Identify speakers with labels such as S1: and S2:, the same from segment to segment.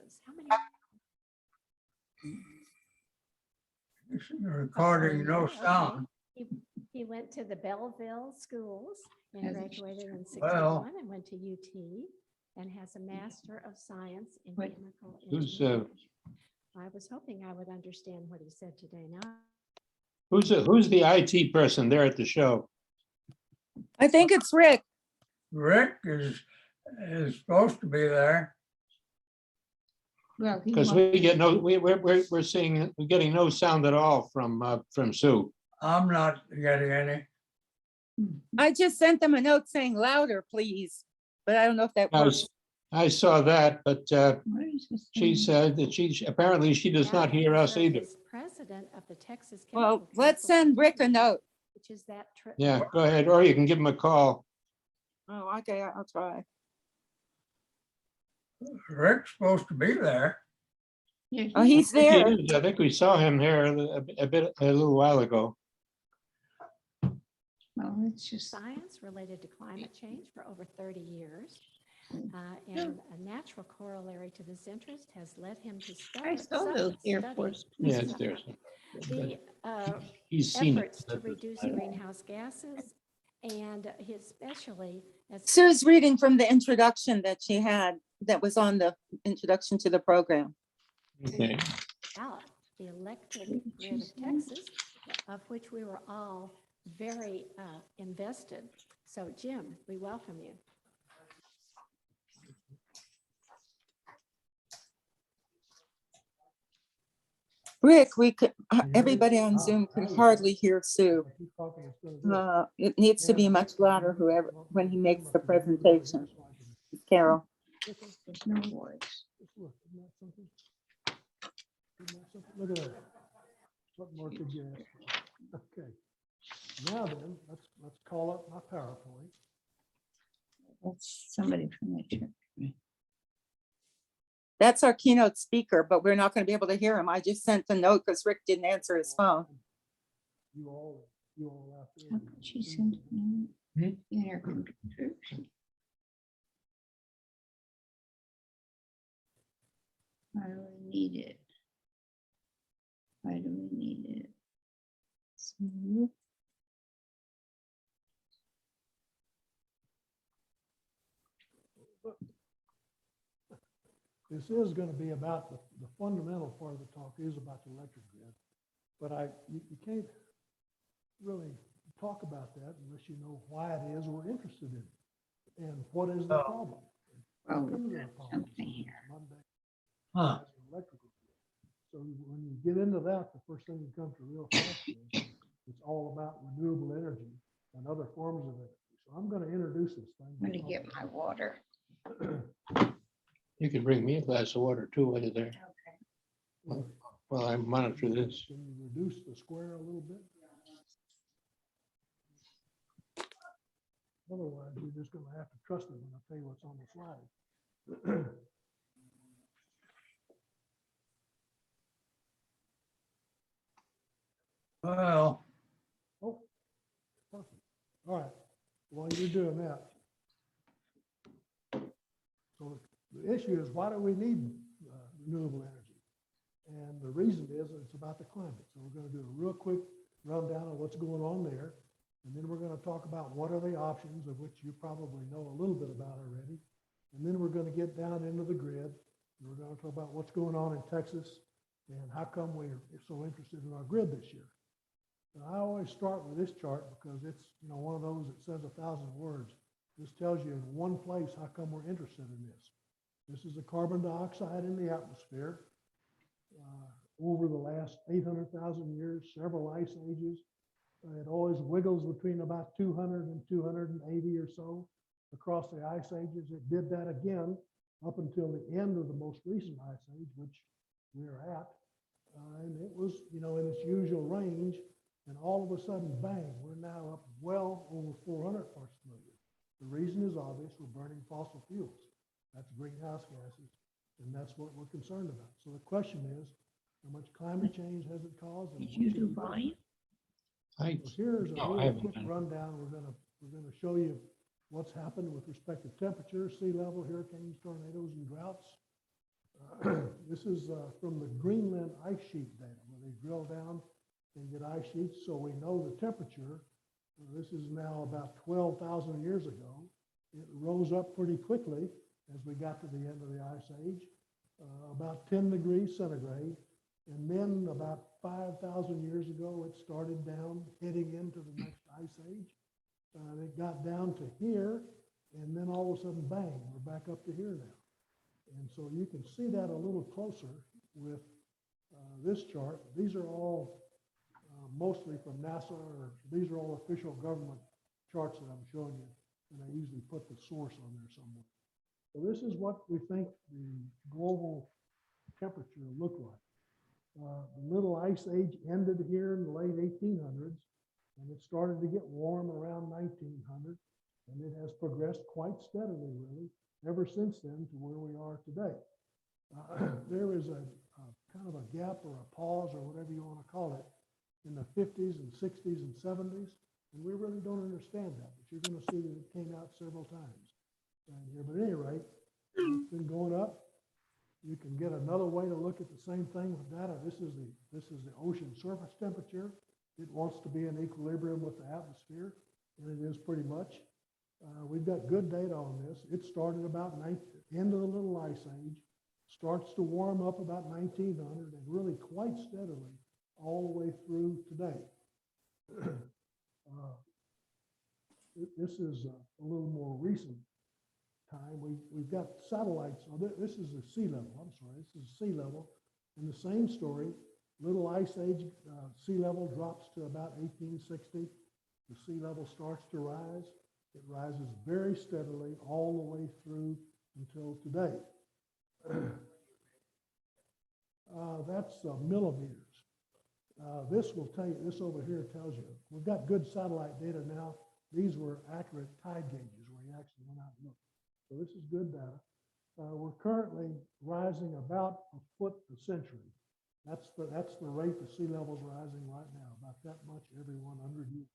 S1: Texas. How many?
S2: Recording no sound.
S1: He went to the Belleville schools and
S3: Has-
S1: graduated in
S2: Well.
S1: 61 and went to UT and has a Master of Science in
S3: What-
S1: Chemical
S4: Who's,
S1: Engineering. I was hoping I would understand what he said today. Now,
S4: Who's the IT person there at the show?
S5: I think it's Rick.
S2: Rick is supposed to be there.
S3: Well, he
S4: Because
S3: won't-
S4: we get no, we're getting no sound at all from Sue.
S2: I'm not getting any.
S5: I just sent them a note saying louder, please. But I don't know if that
S4: I
S5: works.
S4: was- I saw that, but
S3: Where is this
S4: she
S3: thing?
S4: said that apparently she does not hear us
S1: Allen
S4: either.
S1: is President of the Texas.
S5: Well,
S1: Chemical
S5: let's
S1: Council,
S5: send Rick a note.
S1: Which is that.
S4: Yeah, go ahead, or you can give him a call.
S5: Oh, okay, I'll try.
S2: Rick's supposed to be there.
S3: Yeah,
S5: Oh, he's
S4: I think he
S5: there.
S4: is. I think we saw him there a little while ago.
S3: Well, it's just,
S1: Science related to climate change for over 30 years. And a natural corollary to this interest has led him to
S3: I saw those Air Force.
S4: Yeah, it's there.
S1: The
S4: He's seen it.
S1: efforts to reduce greenhouse gases and especially as
S5: Sue's reading from the introduction that she had, that was on the introduction to the program.
S4: Okay.
S1: out the electric grid of Texas, of which we were all very invested. So Jim, we welcome you.
S5: Rick, we could, everybody on Zoom could hardly hear Sue. It needs to be much louder, whoever, when he makes the presentation. Carol.
S3: There's no words.
S6: Look at that. What more could you ask for? Okay. Now then, let's call up my PowerPoint.
S3: That's somebody from the church.
S5: That's our keynote speaker, but we're not going to be able to hear him. I just sent the note because Rick didn't answer his phone.
S6: You all out there.
S3: How could she send it in her computer? Why do we need it? Why do we need it? So,
S6: This is going to be about the fundamental part of the talk is about the electric grid. But you can't really talk about that unless you know why it is we're interested in it. And what is the problem?
S3: Oh,
S6: What is
S3: we've
S6: the
S3: got
S6: problem?
S3: something here.
S6: Monday
S2: Huh.
S6: has an electrical grid. So when you get into that, the first thing that comes to real fast is it's all about renewable energy and other forms of energy. So I'm going to introduce this thing.
S3: I'm gonna get my water.
S4: You can bring me a glass of water too while you're there,
S3: Okay.
S4: while I monitor this.
S6: Can you reduce the square a little bit? Otherwise, you're just gonna have to trust me when I tell you what's on the slide.
S2: Well,
S6: Oh, perfect. All right, while you're doing that. So the issue is, why do we need renewable energy? And the reason is it's about the climate. So we're gonna do a real quick rundown of what's going on there. And then we're gonna talk about what are the options, of which you probably know a little bit about already. And then we're gonna get down into the grid. And we're gonna talk about what's going on in Texas and how come we're so interested in our grid this year. And I always start with this chart because it's, one of those that says 1,000 words. This tells you in one place how come we're interested in this. This is the carbon dioxide in the atmosphere. Over the last 800,000 years, several ice ages, it always wiggles between about 200 and 280 or so across the ice ages. It did that again up until the end of the most recent ice age, which we're at. And it was, in its usual range. And all of a sudden, bang, we're now up well over 400 parts per million. The reason is obvious, we're burning fossil fuels. That's greenhouse gases, and that's what we're concerned about. So the question is, how much climate change has it caused? And
S3: Did
S6: what
S3: you
S6: should
S3: do
S6: we
S3: volume?
S4: I,
S6: So here's a
S4: No, I
S6: real
S4: haven't
S6: quick
S4: done it.
S6: rundown. We're gonna show you what's happened with respect to temperature, sea level, hurricanes, tornadoes, and droughts. This is from the Greenland ice sheet data, where they drill down and get ice sheets, so we know the temperature. This is now about 12,000 years ago. It rose up pretty quickly as we got to the end of the ice age, about 10 degrees centigrade. And then about 5,000 years ago, it started down, heading into the next ice age. It got down to here, and then all of a sudden, bang, we're back up to here now. And so you can see that a little closer with this chart. These are all mostly from NASA, or these are all official government charts that I'm showing you, and I usually put the source on there somewhere. So this is what we think the global temperature looked like. The little ice age ended here in the late 1800s, and it started to get warm around 1900, and it has progressed quite steadily, really, ever since then to where we are today. There is a kind of a gap or a pause or whatever you want to call it in the 50s and 60s and 70s, and we really don't understand that, but you're going to see that it came out several times down here. But at any rate, it's been going up. You can get another way to look at the same thing with data. This is the ocean surface temperature. It wants to be in equilibrium with the atmosphere, and it is pretty much. We've got good data on this. It started about end of the little ice age, starts to warm up about 1900, and really quite steadily all the way through today. This is a little more recent time. We've got satellites. Oh, this is the sea level. I'm sorry, this is sea level. And the same story, little ice age, sea level drops to about 1860. The sea level starts to rise. It rises very steadily all the way through until today. That's millimeters. This will tell you, this over here tells you, we've got good satellite data now. These were accurate tide gauges where you actually went out and looked. So this is good data. We're currently rising about a foot a century. That's the rate the sea level is rising right now, about that much every 100 years.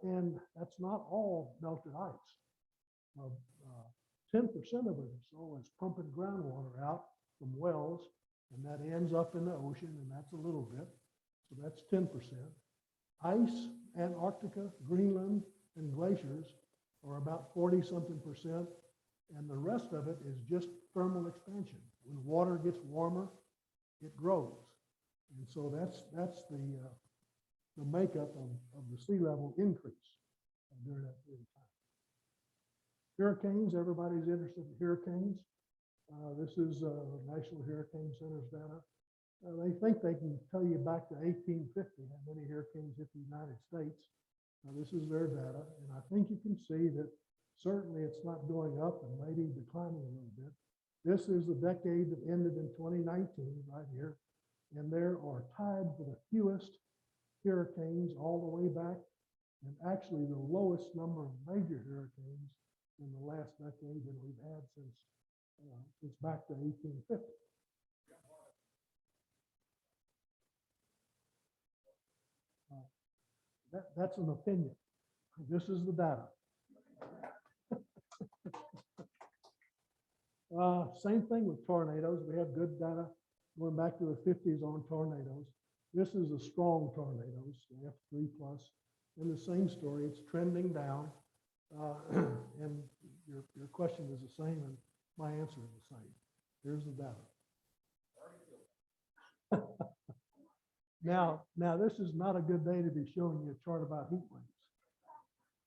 S6: And that's not all melted ice. 10% of it or so is pumping groundwater out from wells, and that ends up in the ocean, and that's a little bit. So that's 10%. Ice, Antarctica, Greenland, and glaciers are about 40-something%, and the rest of it is just thermal expansion. When water gets warmer, it grows. And so that's the makeup of the sea level increase during that period of time. Hurricanes, everybody's interested in hurricanes. This is National Hurricane Center's data. They think they can tell you back to 1850 how many hurricanes hit the United States. This is their data, and I think you can see that certainly it's not going up and maybe declining a little bit. This is the decade that ended in 2019 right here, and there are tied for the fewest hurricanes all the way back, and actually the lowest number of major hurricanes in the last decade than we've had since back to 1850. That's an opinion. This is the data. Same thing with tornadoes. We have good data going back to the 50s on tornadoes. This is the strong tornadoes, the F3 plus. And the same story, it's trending down. And your question is the same, and my answer is the same. Here's the data. Now, this is not a good day to be showing you a chart about heat waves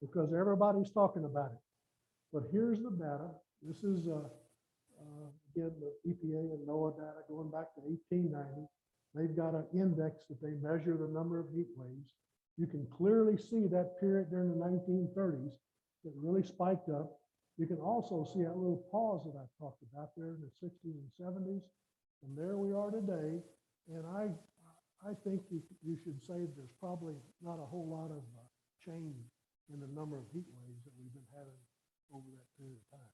S6: because everybody's talking about it. But here's the data. This is, again, the EPA and NOAA data going back to 1890. They've got an index that they measure the number of heat waves. You can clearly see that period during the 1930s that really spiked up. You can also see that little pause that I talked about there in the 60s and 70s. And there we are today. And I think you should say there's probably not a whole lot of change in the number of heat waves that we've been having over that period of time.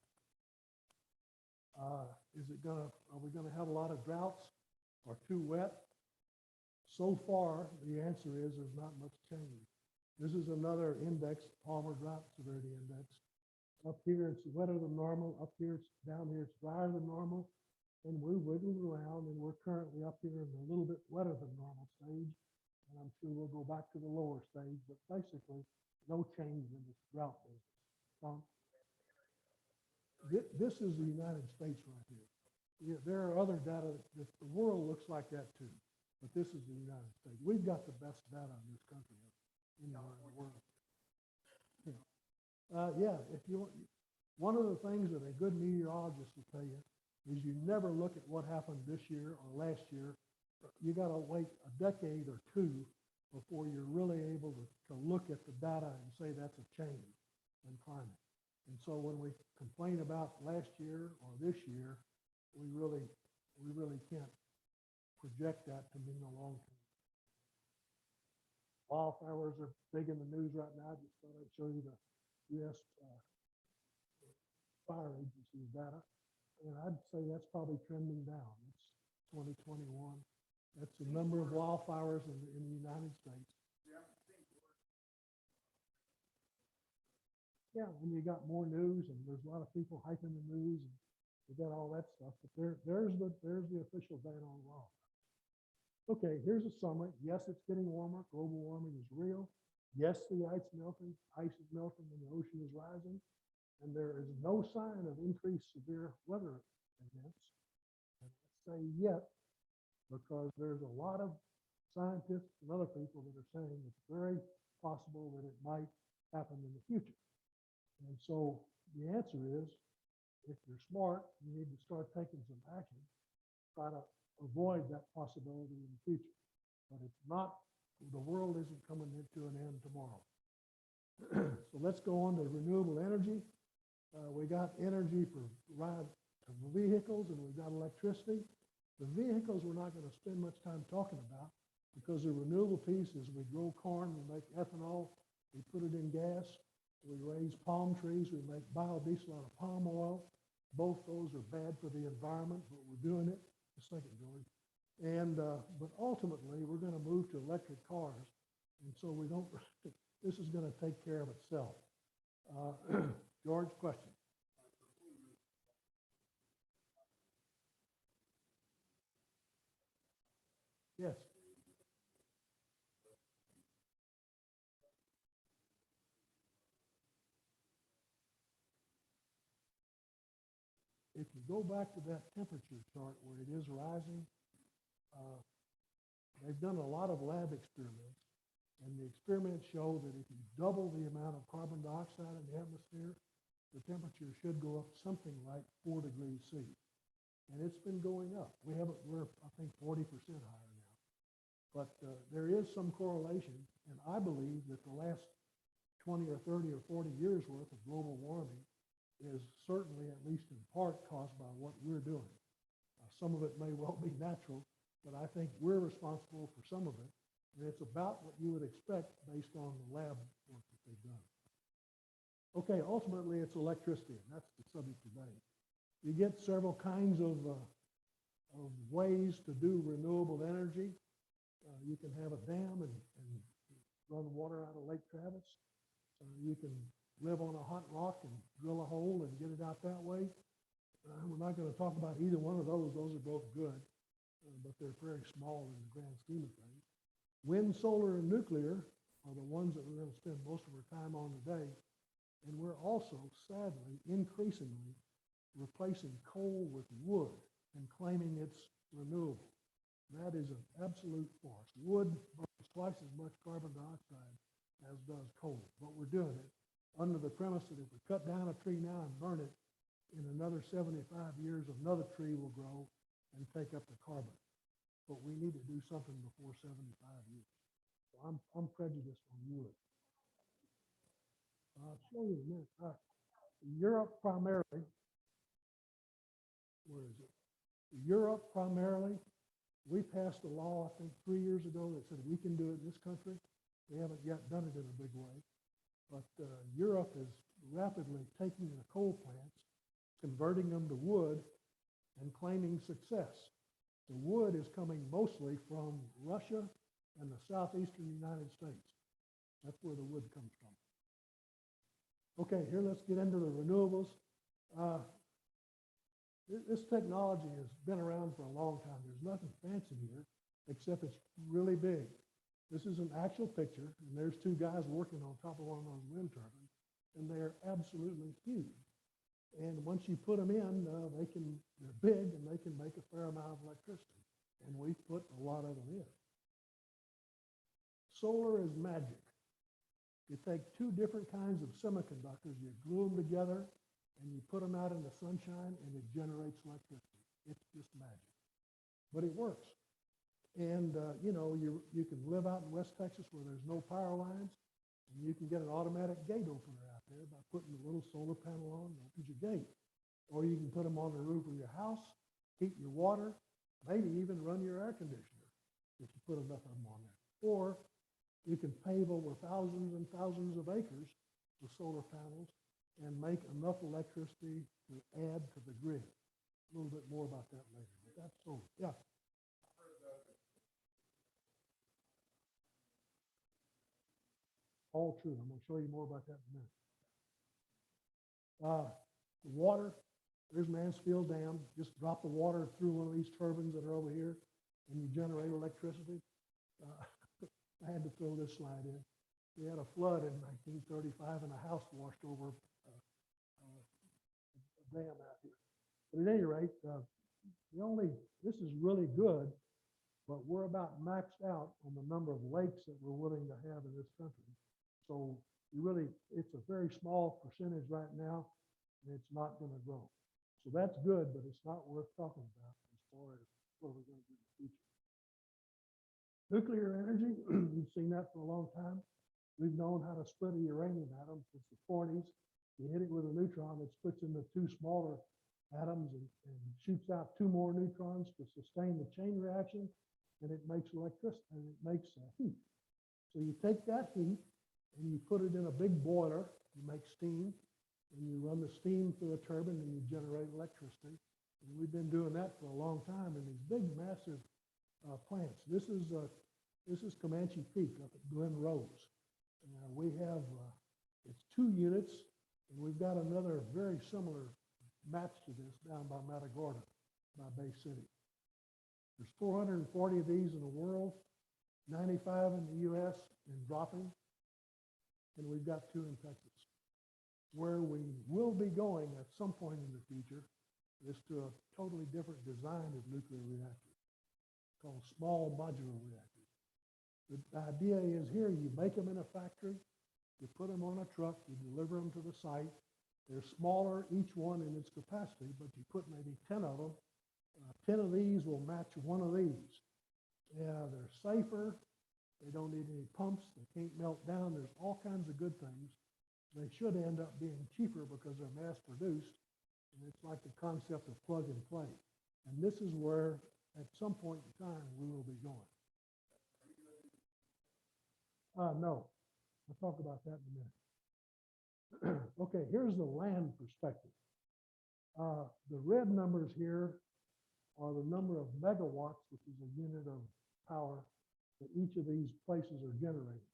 S6: Are we gonna have a lot of droughts or too wet? So far, the answer is there's not much change. This is another index, Palmer Drought Severity Index. Up here, it's wetter than normal. Up here, it's down here, it's drier than normal. and we wiggled around, and we're currently up here in a little bit wetter than normal stage. And I'm sure we'll go back to the lower stage, but basically no change in this drought business. Tom? This is the United States right here. Yeah, there are other data that the world looks like that too, but this is the United States. We've got the best data in this country anywhere in the world. Yeah, if you want, one of the things that a good meteorologist will tell you is you never look at what happened this year or last year. You got to wait a decade or two before you're really able to look at the data and say that's a change in climate. And so when we complain about last year or this year, we really can't project that to mean a long term. Wildfires are big in the news right now. I just thought I'd show you the U.S. Fire Agency's data. And I'd say that's probably trending down. It's 2021. That's the number of wildfires in the United States. Yeah, and you got more news, and there's a lot of people hyping the news, and you got all that stuff. But there's the official data on wildfires. Okay, here's a summary. Yes, it's getting warmer. Global warming is real. Yes, the ice is melting, and the ocean is rising. And there is no sign of increased severe weather events. And I say yet, because there's a lot of scientists and other people that are saying it's very possible that it might happen in the future. And so the answer is, if you're smart, you need to start taking some action, try to avoid that possibility in the future. But it's not, the world isn't coming into an end tomorrow. So let's go on to renewable energy. We got energy for vehicles, and we've got electricity. The vehicles we're not going to spend much time talking about, because the renewable piece is we grow corn, we make ethanol, we put it in gas, we raise palm trees, we make biodiesel out of palm oil. Both those are bad for the environment, but we're doing it. A second, George. And but ultimately, we're going to move to electric cars, and so we don't. This is going to take care of itself. George, question. Yes. If you go back to that temperature chart where it is rising, they've done a lot of lab experiments, and the experiments show that if you double the amount of carbon dioxide in the atmosphere, the temperature should go up something like 4 degrees C. And it's been going up. We're, I think, 40% higher now. But there is some correlation, and I believe that the last 20 or 30 or 40 years worth of global warming is certainly, at least in part, caused by what we're doing. Some of it may well be natural, but I think we're responsible for some of it. And it's about what you would expect based on the lab work that they've done. Okay, ultimately it's electricity, and that's the subject today. You get several kinds of ways to do renewable energy. You can have a dam and run water out of Lake Travis. You can live on a hot rock and drill a hole and get it out that way. We're not going to talk about either one of those. Those are both good, but they're very small in the grand scheme of things. Wind, solar, and nuclear are the ones that we're going to spend most of our time on today. And we're also, sadly, increasingly replacing coal with wood and claiming it's renewable. That is an absolute farce. Wood burns twice as much carbon dioxide as does coal, but we're doing it under the premise that if we cut down a tree now and burn it, in another 75 years, another tree will grow and take up the carbon. But we need to do something before 75 years. So I'm prejudiced on wood. I'll show you in a minute. Europe primarily, where is it? Europe primarily, we passed a law, I think 3 years ago, that said we can do it in this country. We haven't yet done it in a big way. But Europe is rapidly taking the coal plants, converting them to wood, and claiming success. The wood is coming mostly from Russia and the southeastern United States. That's where the wood comes from. Okay, here let's get into the renewables. This technology has been around for a long time. There's nothing fancy here, except it's really big. This is an actual picture, and there's two guys working on top of one of those wind turbines, and they're absolutely huge. And once you put them in, they're big and they can make a fair amount of electricity. And we've put a lot of them in. Solar is magic. You take two different kinds of semiconductors, you glue them together, and you put them out in the sunshine, and it generates electricity. It's just magic, but it works. And you can live out in West Texas where there's no power lines, and you can get an automatic gate opener out there by putting a little solar panel on and opens your gate. Or you can put them on the roof of your house, heat your water, maybe even run your air conditioner if you put enough of them on there. Or you can pave over thousands and thousands of acres with solar panels and make enough electricity to add to the grid. A little bit more about that later, but that's solar. Yeah. All true. I'm going to show you more about that in a minute. The water, there's Mansfield Dam. Just drop the water through one of these turbines that are over here, and you generate electricity. I had to throw this slide in. We had a flood in 1935, and a house washed over a dam out here. But at any rate, this is really good, but we're about maxed out on the number of lakes that we're willing to have in this country. So it's a very small percentage right now, and it's not going to grow. So that's good, but it's not worth talking about as far as what we're going to do in the future. Nuclear energy, we've seen that for a long time. We've known how to split a uranium atom since the 40s. You hit it with a neutron, it splits into two smaller atoms and shoots out two more neutrons to sustain the chain reaction, and it makes electricity, and it makes heat. So you take that heat and you put it in a big boiler, you make steam, and you run the steam through a turbine and you generate electricity. And we've been doing that for a long time in these big, massive plants. This is Comanche Peak up at Glen Rose. We have, it's 2 units, and we've got another very similar match to this down by Matagorda, by Bay City. There's 440 of these in the world, 95 in the US and dropping, and we've got 2 in Texas. Where we will be going at some point in the future is to a totally different design of nuclear reactors called small modular reactors. The idea is here, you make them in a factory, you put them on a truck, you deliver them to the site. They're smaller, each one in its capacity, but you put maybe 10 of them. 10 of these will match one of these. Yeah, they're safer. They don't need any pumps. They can't melt down. There's all kinds of good things. They should end up being cheaper because they're mass produced. And it's like the concept of plug and play. And this is where, at some point in time, we will be going. No, I'll talk about that in a minute. Okay, here's the land perspective. The red numbers here are the number of megawatts, which is a unit of power that each of these places are generating.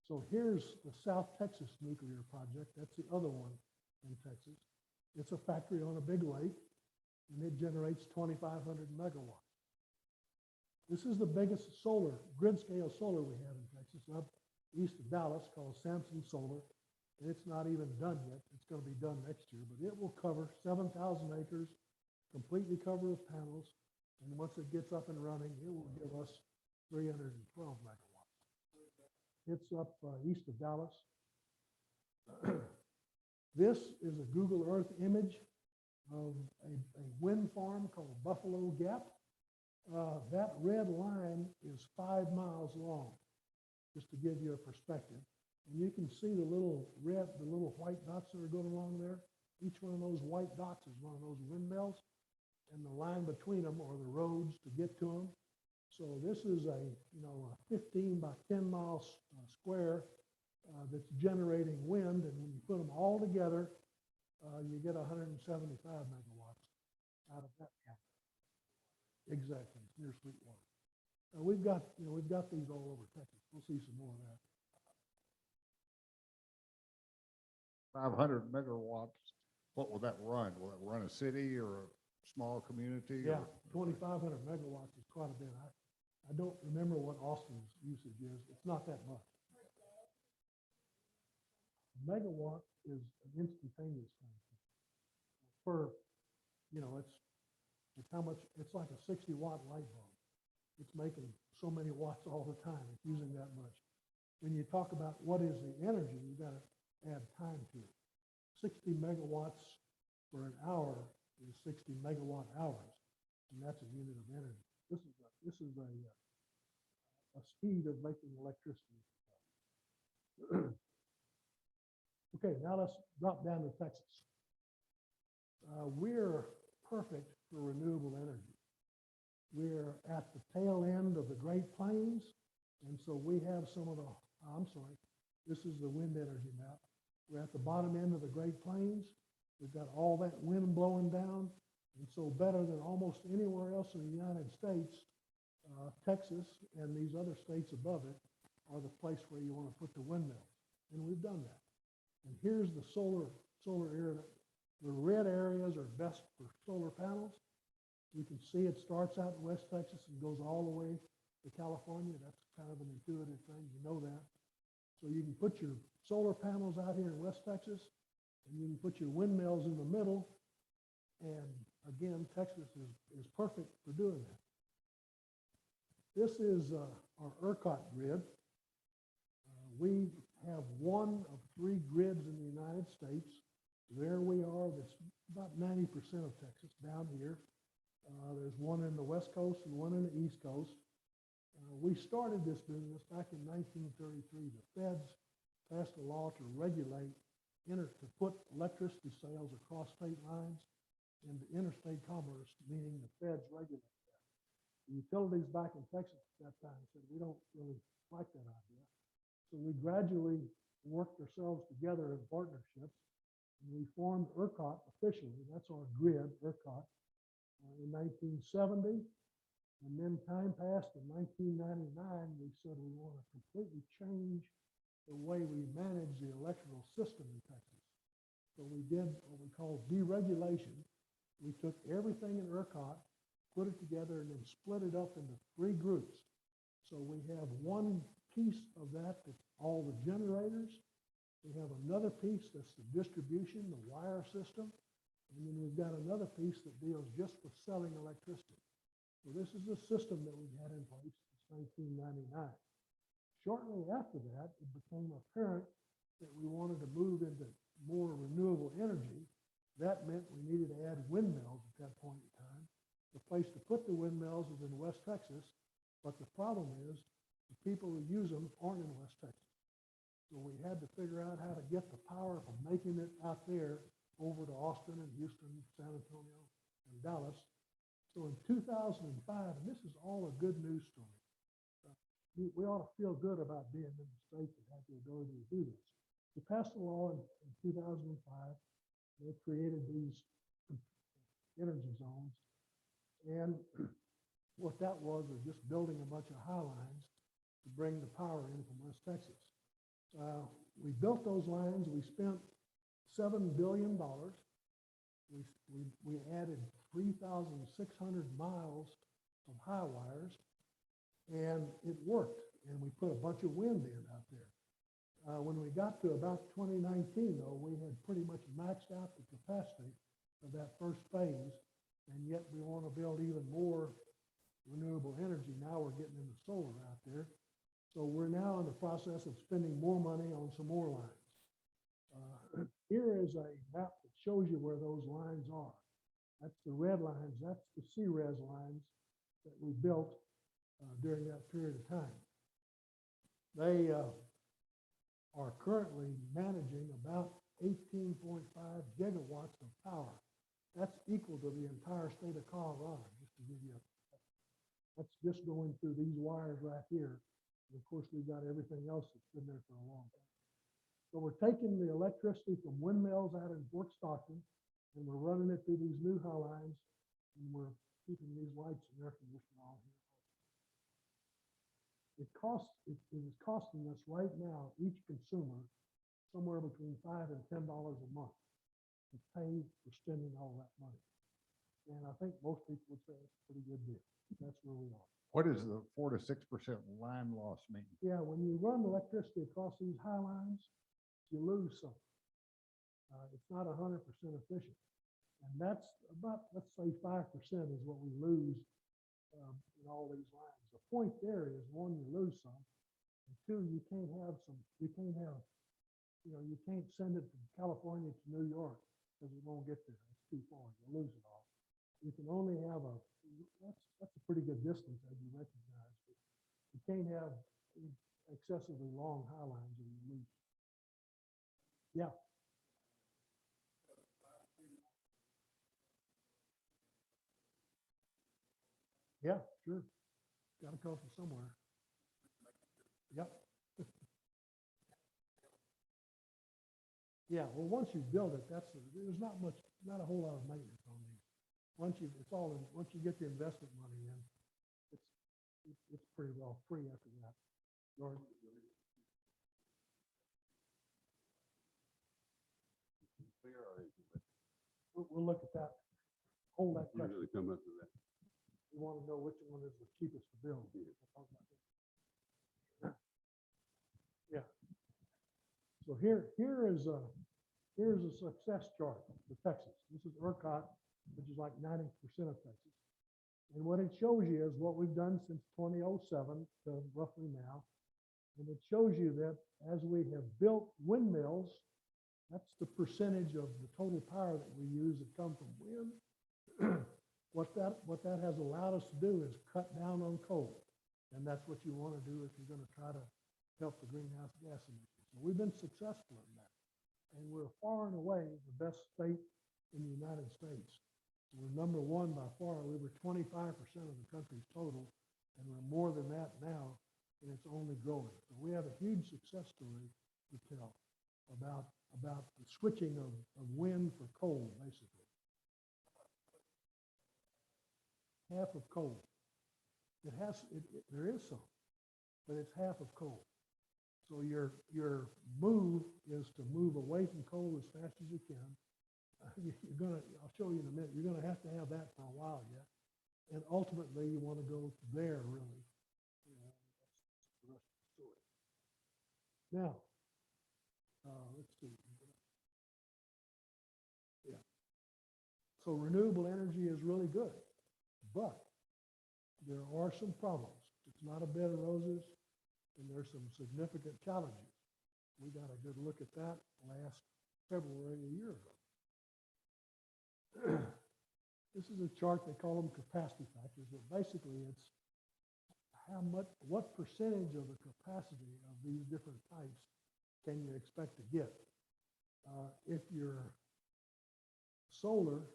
S6: So here's the South Texas nuclear project. That's the other one in Texas. It's a factory on a big lake, and it generates 2,500 megawatts. This is the biggest solar, grid scale solar we have in Texas, up east of Dallas, called Samson Solar. It's not even done yet. It's going to be done next year, but it will cover 7,000 acres, completely covered with panels. And once it gets up and running, it will give us 312 megawatts. It's up east of Dallas. This is a Google Earth image of a wind farm called Buffalo Gap. That red line is 5 miles long, just to give you a perspective. And you can see the little white dots that are going along there. Each one of those white dots is one of those windmills, and the line between them are the roads to get to them. So this is a 15 by 10 mile square that's generating wind, and when you put them all together, you get 175 megawatts out of that county. Exactly, it's near Sweetwater. We've got these all over Texas. We'll see some more of that.
S7: 500 megawatts, what will that run? Will it run a city or a small community?
S6: Yeah,
S7: or-
S6: 2,500 megawatts is quite a bit. I don't remember what Austin's usage is. It's not that much. Megawatt is an instantaneous thing. For, it's how much, it's like a 60-watt light bulb. It's making so many watts all the time. It's using that much. When you talk about what is the energy, you got to add time to it. 60 megawatts for an hour is 60 megawatt hours, and that's a unit of energy. This is a speed of making electricity. Okay, now let's drop down to Texas. We're perfect for renewable energy. We're at the tail end of the Great Plains, and so we have some of the, this is the wind energy map. We're at the bottom end of the Great Plains. We've got all that wind blowing down, and so better than almost anywhere else in the United States, Texas and these other states above it are the place where you want to put the windmills, and we've done that. And here's the solar area. The red areas are best for solar panels. You can see it starts out in West Texas and goes all the way to California. That's kind of an intuitive thing, you know that. So you can put your solar panels out here in West Texas, and you can put your windmills in the middle. And again, Texas is perfect for doing that. This is our ERCOT grid. We have one of 3 grids in the United States. There we are, that's about 90% of Texas down here. There's one in the West Coast and one in the East Coast. We started this business back in 1933. The feds passed a law to regulate, to put electricity sales across state lines into interstate commerce, meaning the feds regulate that. The utilities back in Texas at that time said, we don't really like that idea. So we gradually worked ourselves together in partnerships, and we formed ERCOT officially. That's our grid, ERCOT, in 1970. And then time passed. In 1999, we said we want to completely change the way we manage the electrical system in Texas. So we did what we call deregulation. We took everything in ERCOT, put it together, and then split it up into 3 groups. So we have one piece of that that's all the generators. We have another piece that's the distribution, the wire system. And then we've got another piece that deals just with selling electricity. So this is the system that we've had in place since 1999. Shortly after that, it became apparent that we wanted to move into more renewable energy. That meant we needed to add windmills at that point in time. The place to put the windmills is in West Texas, but the problem is the people who use them aren't in West Texas. So we had to figure out how to get the power from making it out there over to Austin and Houston, San Antonio, and Dallas. So in 2005, and this is all a good news story. We ought to feel good about being in the state that had the ability to do this. We passed a law in 2005. They created these energy zones. And what that was just building a bunch of high lines to bring the power in from West Texas. We built those lines. We spent $7 billion. We added 3,600 miles of high wires, and it worked. And we put a bunch of wind in out there. When we got to about 2019, though, we had pretty much maxed out the capacity of that first phase, and yet we want to build even more renewable energy. Now we're getting into solar out there. So we're now in the process of spending more money on some more lines. Here is a map that shows you where those lines are. That's the red lines. That's the CREZ lines that we built during that period of time. They are currently managing about 18.5 gigawatts of power. That's equal to the entire state of Colorado, just to give you that's just going through these wires right here. And of course, we've got everything else that's been there for a long time. So we're taking the electricity from windmills out in Fort Stockton, and we're running it through these new high lines, and we're keeping these lights and air conditioning on here. It is costing us right now, each consumer, somewhere between $5 and $10 a month to pay for spending all that money. And I think most people would say it's a pretty good deal. That's where we are.
S7: What does the 4 to 6% line loss mean?
S6: Yeah, when you run electricity across these high lines, you lose some. It's not 100% efficient. And that's about, let's say 5% is what we lose in all these lines. The point there is, one, you lose some, and two, you can't have, you can't send it from California to New York because it won't get there. It's too far. You lose it all. You can only have that's a pretty good distance, as you recognize. But you can't have excessively long high lines or you lose. Yeah. Yeah, sure. Got to come from somewhere. Yep. Yeah, well, once you build it, there's not a whole lot of maintenance on these. Once you get the investment money in, it's pretty well free after that. Or- We'll look at that. Hold that question.
S8: Usually come up with that.
S6: We want to know which one is the cheapest to build. We'll talk about that. Yeah. So here's a success chart for Texas. This is ERCOT, which is like 90% of Texas. And what it shows you is what we've done since 2007 to roughly now. And it shows you that as we have built windmills, that's the percentage of the total power that we use that come from wind. What that has allowed us to do is cut down on coal. And that's what you want to do if you're going to try to help the greenhouse gas emissions. So we've been successful in that. And we're far and away the best state in the United States. We're number one by far. We were 25% of the country's total, and we're more than that now, and it's only growing. So we have a huge success story to tell about the switching of wind for coal, basically. Half of coal. There is some, but it's half of coal. So your move is to move away from coal as fast as you can. I'll show you in a minute, you're gonna have to have that for a while yet. And ultimately you want to go there really. That's the rest of the story. Now, let's see. Yeah. So renewable energy is really good, but there are some problems. It's not a bed of roses, and there's some significant challenges. We got a good look at that last February, a year ago. This is a chart, they call them capacity factors, but basically it's what percentage of the capacity of these different types can you expect to get? If you're solar,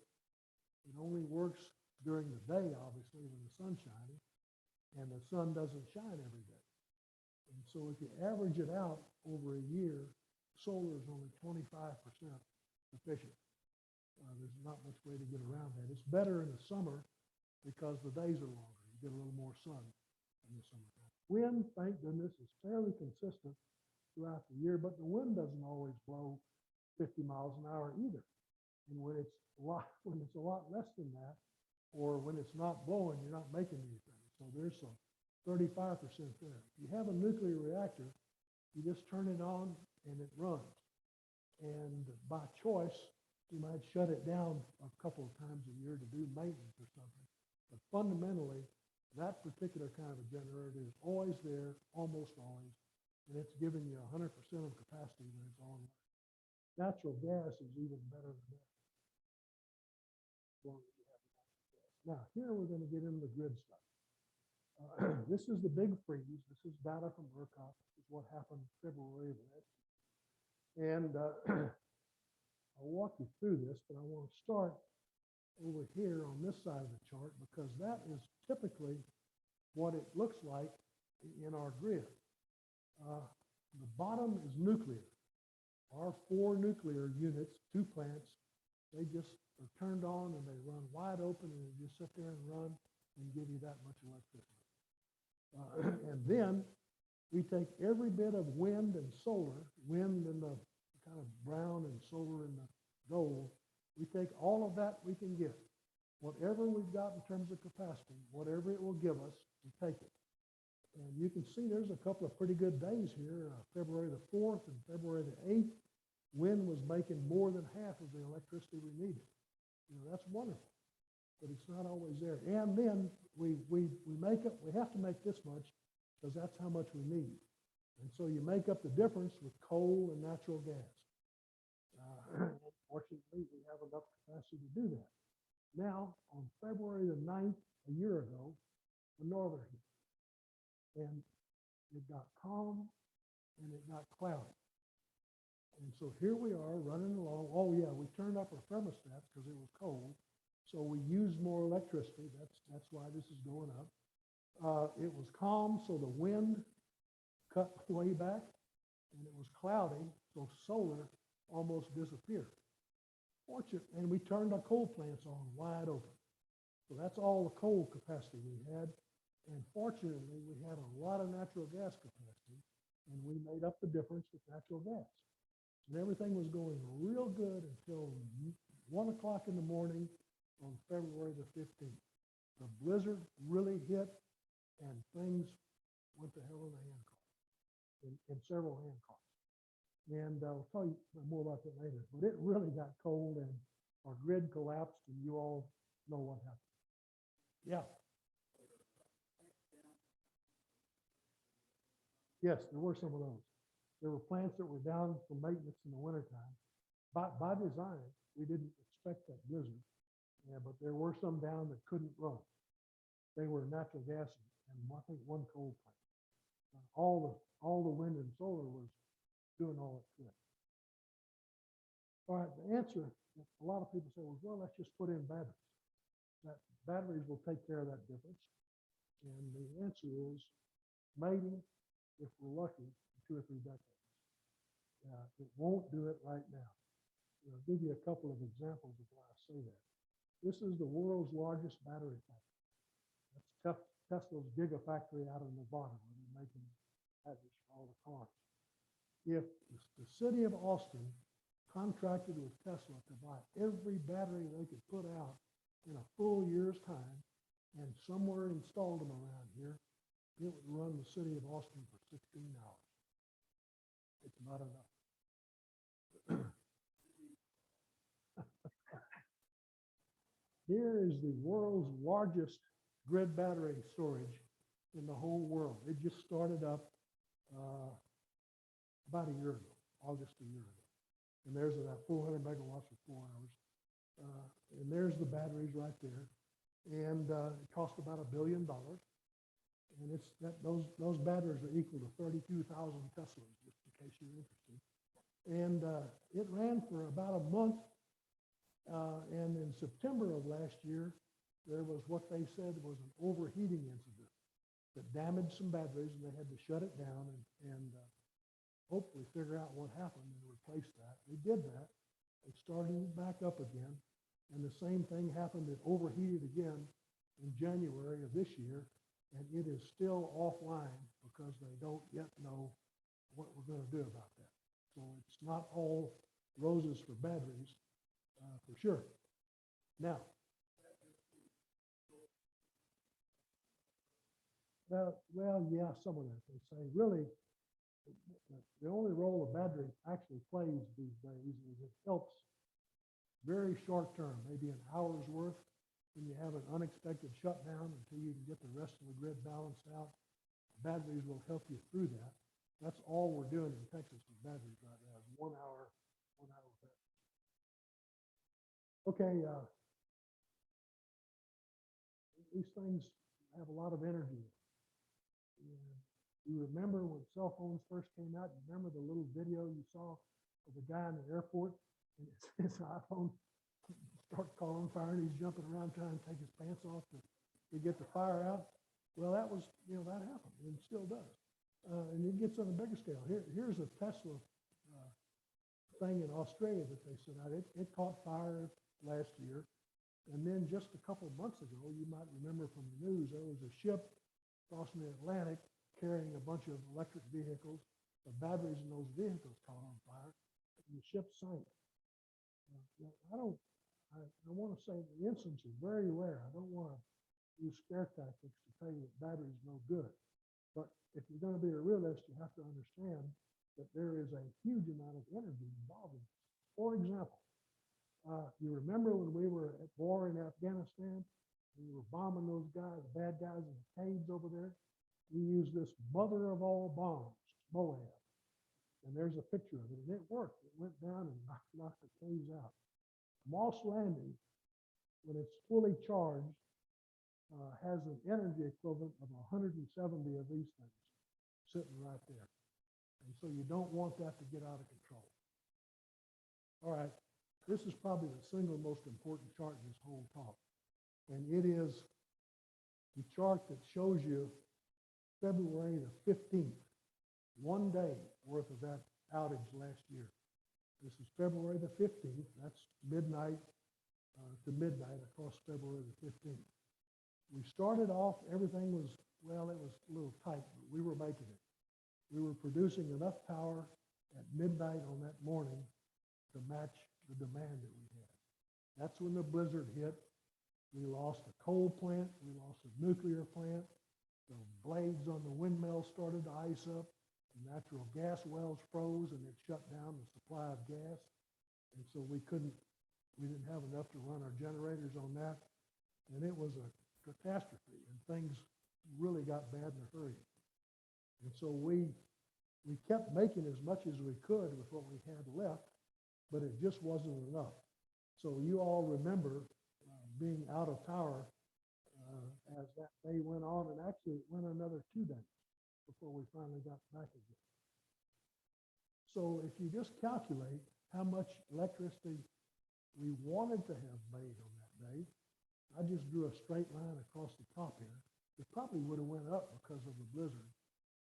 S6: it only works during the day, obviously, when the sun's shining, and the sun doesn't shine every day. And so if you average it out over a year, solar is only 25% efficient. There's not much way to get around that. It's better in the summer because the days are longer. You get a little more sun in the summertime. Wind, thank goodness, is fairly consistent throughout the year, but the wind doesn't always blow 50 miles an hour either. And when it's a lot less than that, or when it's not blowing, you're not making anything. So there's some 35% there. If you have a nuclear reactor, you just turn it on and it runs. And by choice, you might shut it down a couple of times a year to do maintenance or something. But fundamentally, that particular kind of a generator is always there, almost always, and it's giving you 100% of capacity when it's on. Natural gas is even better than that. Now, here we're going to get into the grid stuff. This is the big freeze. This is data from ERCOT. This is what happened February of last year. And I'll walk you through this, but I want to start over here on this side of the chart because that is typically what it looks like in our grid. The bottom is nuclear. Our 4 nuclear units, 2 plants, they just are turned on and they run wide open and they just sit there and run and give you that much electricity. And then we take every bit of wind and solar, wind in the kind of brown and solar in the gold, we take all of that we can get whatever we've got in terms of capacity, whatever it will give us, we take it. And you can see there's a couple of pretty good days here, February the 4th and February the 8th. Wind was making more than half of the electricity we needed. You know, that's wonderful, but it's not always there. And then we have to make this much because that's how much we need. And so you make up the difference with coal and natural gas. Fortunately, we have enough capacity to do that. Now, on February the 9th, a year ago, the northern hit. And it got calm and it got cloudy. And so here we are running along. Oh yeah, we turned up our thermostats because it was cold. So we used more electricity. That's why this is going up. It was calm, so the wind cut way back, and it was cloudy, so solar almost disappeared. Fortunate, and we turned our coal plants on wide open. So that's all the coal capacity we had. And fortunately, we had a lot of natural gas capacity, and we made up the difference with natural gas. And everything was going real good until 1 o'clock in the morning on February the 15th. The blizzard really hit, and things went to hell in a handcart, in several handcarts. And I'll tell you more about that later. But it really got cold, and our grid collapsed, and you all know what happened. Yeah. Yes, there were some of those. There were plants that were down for maintenance in the wintertime. By design, we didn't expect that blizzard, but there were some down that couldn't run. They were natural gas and I think one coal plant. All the wind and solar was doing all it could. All right, the answer, a lot of people say, well, let's just put in batteries. That batteries will take care of that difference. And the answer is maybe, if we're lucky, 2 or 3 decades. It won't do it right now. I'll give you a couple of examples of why I say that. This is the world's largest battery factory. That's Tesla's Gigafactory out of Nevada, where they're making batteries for all the cars. If the city of Austin contracted with Tesla to buy every battery they could put out in a full year's time, and somewhere installed them around here, it would run the city of Austin for 16 hours. It's not enough. Here is the world's largest grid battery storage in the whole world. It just started up about a year ago, August a year ago. And there's about 400 megawatts for 4 hours. And there's the batteries right there. And it cost about $1 billion. And it's those batteries are equal to 32,000 Teslas, just in case you're interested. And it ran for about a month. And in September of last year, there was what they said was an overheating incident that damaged some batteries, and they had to shut it down and hopefully figure out what happened and replace that. They did that. They started it back up again. And the same thing happened. It overheated again in January of this year. And it is still offline because they don't yet know what we're going to do about that. So it's not all roses for batteries, for sure. Now, well, yeah, some of that. They say really, the only role a battery actually plays these days is it helps very short term, maybe an hour's worth, when you have an unexpected shutdown until you can get the rest of the grid balanced out. Batteries will help you through that. That's all we're doing in Texas with batteries right now is 1 hour batteries. Okay, these things have a lot of energy. And you remember when cell phones first came out, you remember the little video you saw of the guy in the airport and his iPhone starts calling fire and he's jumping around trying to take his pants off to get the fire out. Well, that was, that happened and still does. And it gets on a bigger scale. Here's a Tesla thing in Australia that they sent out. It caught fire last year. And then just a couple of months ago, you might remember from the news, there was a ship crossing the Atlantic carrying a bunch of electric vehicles. The batteries in those vehicles caught on fire and the ship sank. I want to say the instance is very rare. I don't want to use scare tactics to tell you that battery is no good. But if you're going to be a realist, you have to understand that there is a huge amount of energy involved in it. For example, you remember when we were at war in Afghanistan, we were bombing those guys, bad guys in the caves over there. We used this mother of all bombs, Moab. And there's a picture of it, and it worked. It went down and knocked the caves out. Moss Landing, when it's fully charged, has an energy equivalent of 170 of these things sitting right there. And so you don't want that to get out of control. All right, this is probably the single most important chart in this whole talk. And it is the chart that shows you February the 15th, 1 day worth of that outage last year. This is February the 15th, that's midnight to midnight across February the 15th. We started off, everything was, well, it was a little tight, but we were making it. We were producing enough power at midnight on that morning to match the demand that we had. That's when the blizzard hit. We lost a coal plant, we lost a nuclear plant, the blades on the windmill started to ice up, the natural gas wells froze and it shut down the supply of gas. And so we didn't have enough to run our generators on that. And it was a catastrophe and things really got bad in a hurry. And so we kept making as much as we could with what we had left, but it just wasn't enough. So you all remember being out of power as that day went on, and actually it went another 2 days before we finally got back again. So if you just calculate how much electricity we wanted to have made on that day, I just drew a straight line across the top here. It probably would have went up because of the blizzard,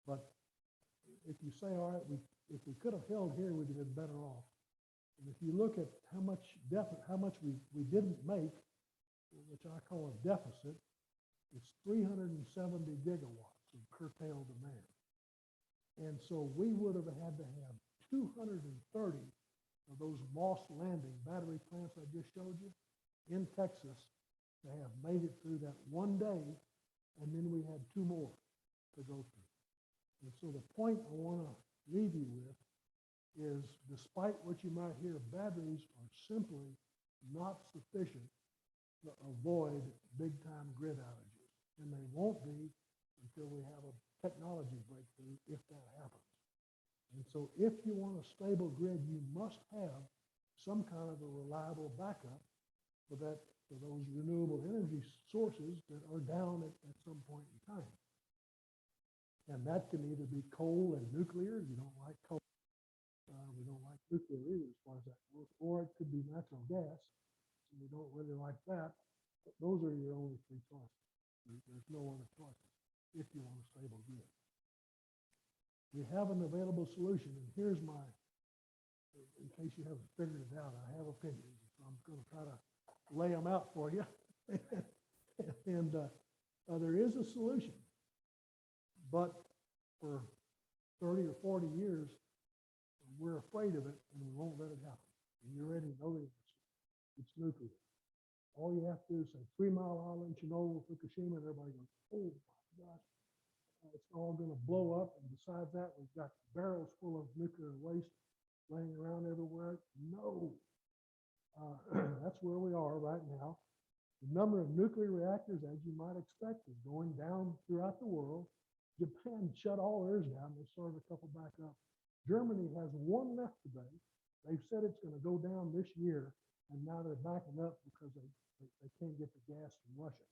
S6: but if you say, all right, if we could have held here, we'd have been better off. And if you look at how much we didn't make, which I call a deficit, it's 370 gigawatts of curtailed demand. And so we would have had to have 230 of those Moss Landing battery plants I just showed you in Texas to have made it through that 1 day, and then we had 2 more to go through. And so the point I want to leave you with is, despite what you might hear, batteries are simply not sufficient to avoid big-time grid outages. And they won't be until we have a technology breakthrough, if that happens. And so if you want a stable grid, you must have some kind of a reliable backup for those renewable energy sources that are down at some point in time. And that can either be coal and nuclear. You don't like coal. We don't like nuclear either as far as that goes. Or it could be natural gas. So we don't really like that. But those are your only 3 choices. There's no other choices if you want a stable grid. We have an available solution, and here's my, in case you haven't figured it out, I have opinions, so I'm going to try to lay them out for you. And there is a solution, but for 30 or 40 years, we're afraid of it, and we won't let it happen. And you already know the answer. It's nuclear. All you have to do is say 3 Mile Island, Chernobyl, Fukushima, and everybody goes, oh my gosh, it's all going to blow up. And besides that, we've got barrels full of nuclear waste laying around everywhere. No, that's where we are right now. The number of nuclear reactors, as you might expect, is going down throughout the world. Japan shut all theirs down. They started a couple back up. Germany has 1 left today. They've said it's going to go down this year, and now they're backing up because they can't get the gas from Russia.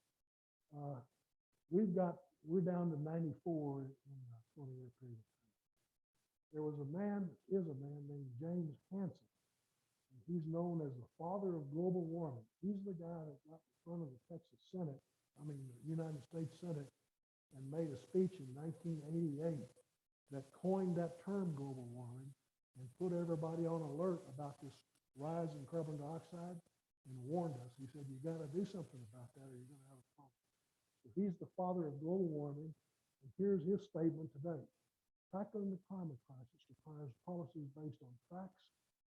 S6: We're down to 94 in a 20-year period of time. There is a man named James Hansen. And he's known as the father of global warming. He's the guy that got in front of the United States Senate, and made a speech in 1988 that coined that term global warming and put everybody on alert about this rise in carbon dioxide and warned us. He said, you got to do something about that or you're going to have a problem. So he's the father of global warming. And here's his statement today. Tackling the climate crisis requires policies based on facts,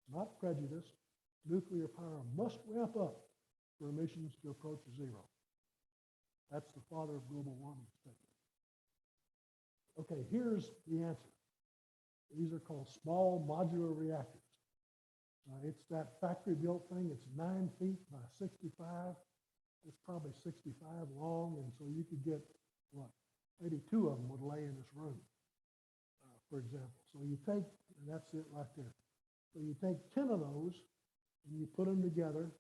S6: not prejudice. Nuclear power must ramp up for emissions to approach zero. That's the father of global warming statement. Okay, here's the answer. These are called small modular reactors. It's that factory-built thing. It's 9 feet by 65. It's probably 65 long, and so you could get, what, maybe 2 of them would lay in this room, for example. So you take, and that's it right there. So you take 10 of those, and you put them together,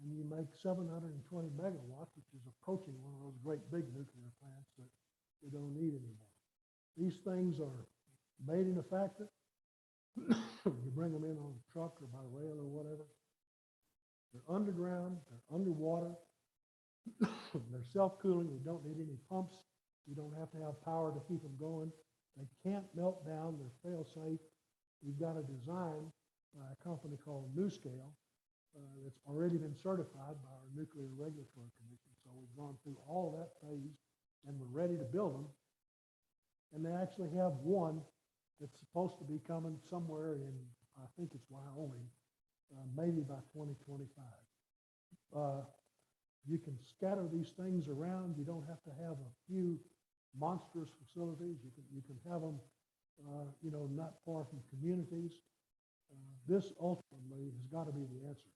S6: and you make 720 megawatts, which is approaching one of those great big nuclear plants that we don't need anymore. These things are made in a factory. You bring them in on a truck or by rail or whatever. They're underground, they're underwater, they're self-cooling, you don't need any pumps, you don't have to have power to keep them going. They can't melt down, they're fail-safe. We've got a design by a company called NuScale that's already been certified by our Nuclear Regulatory Commission. So we've gone through all that phase and we're ready to build them. And they actually have one that's supposed to be coming somewhere in, I think it's Wyoming, maybe by 2025. You can scatter these things around. You don't have to have a few monstrous facilities. You can have them, not far from communities. This ultimately has got to be the answer.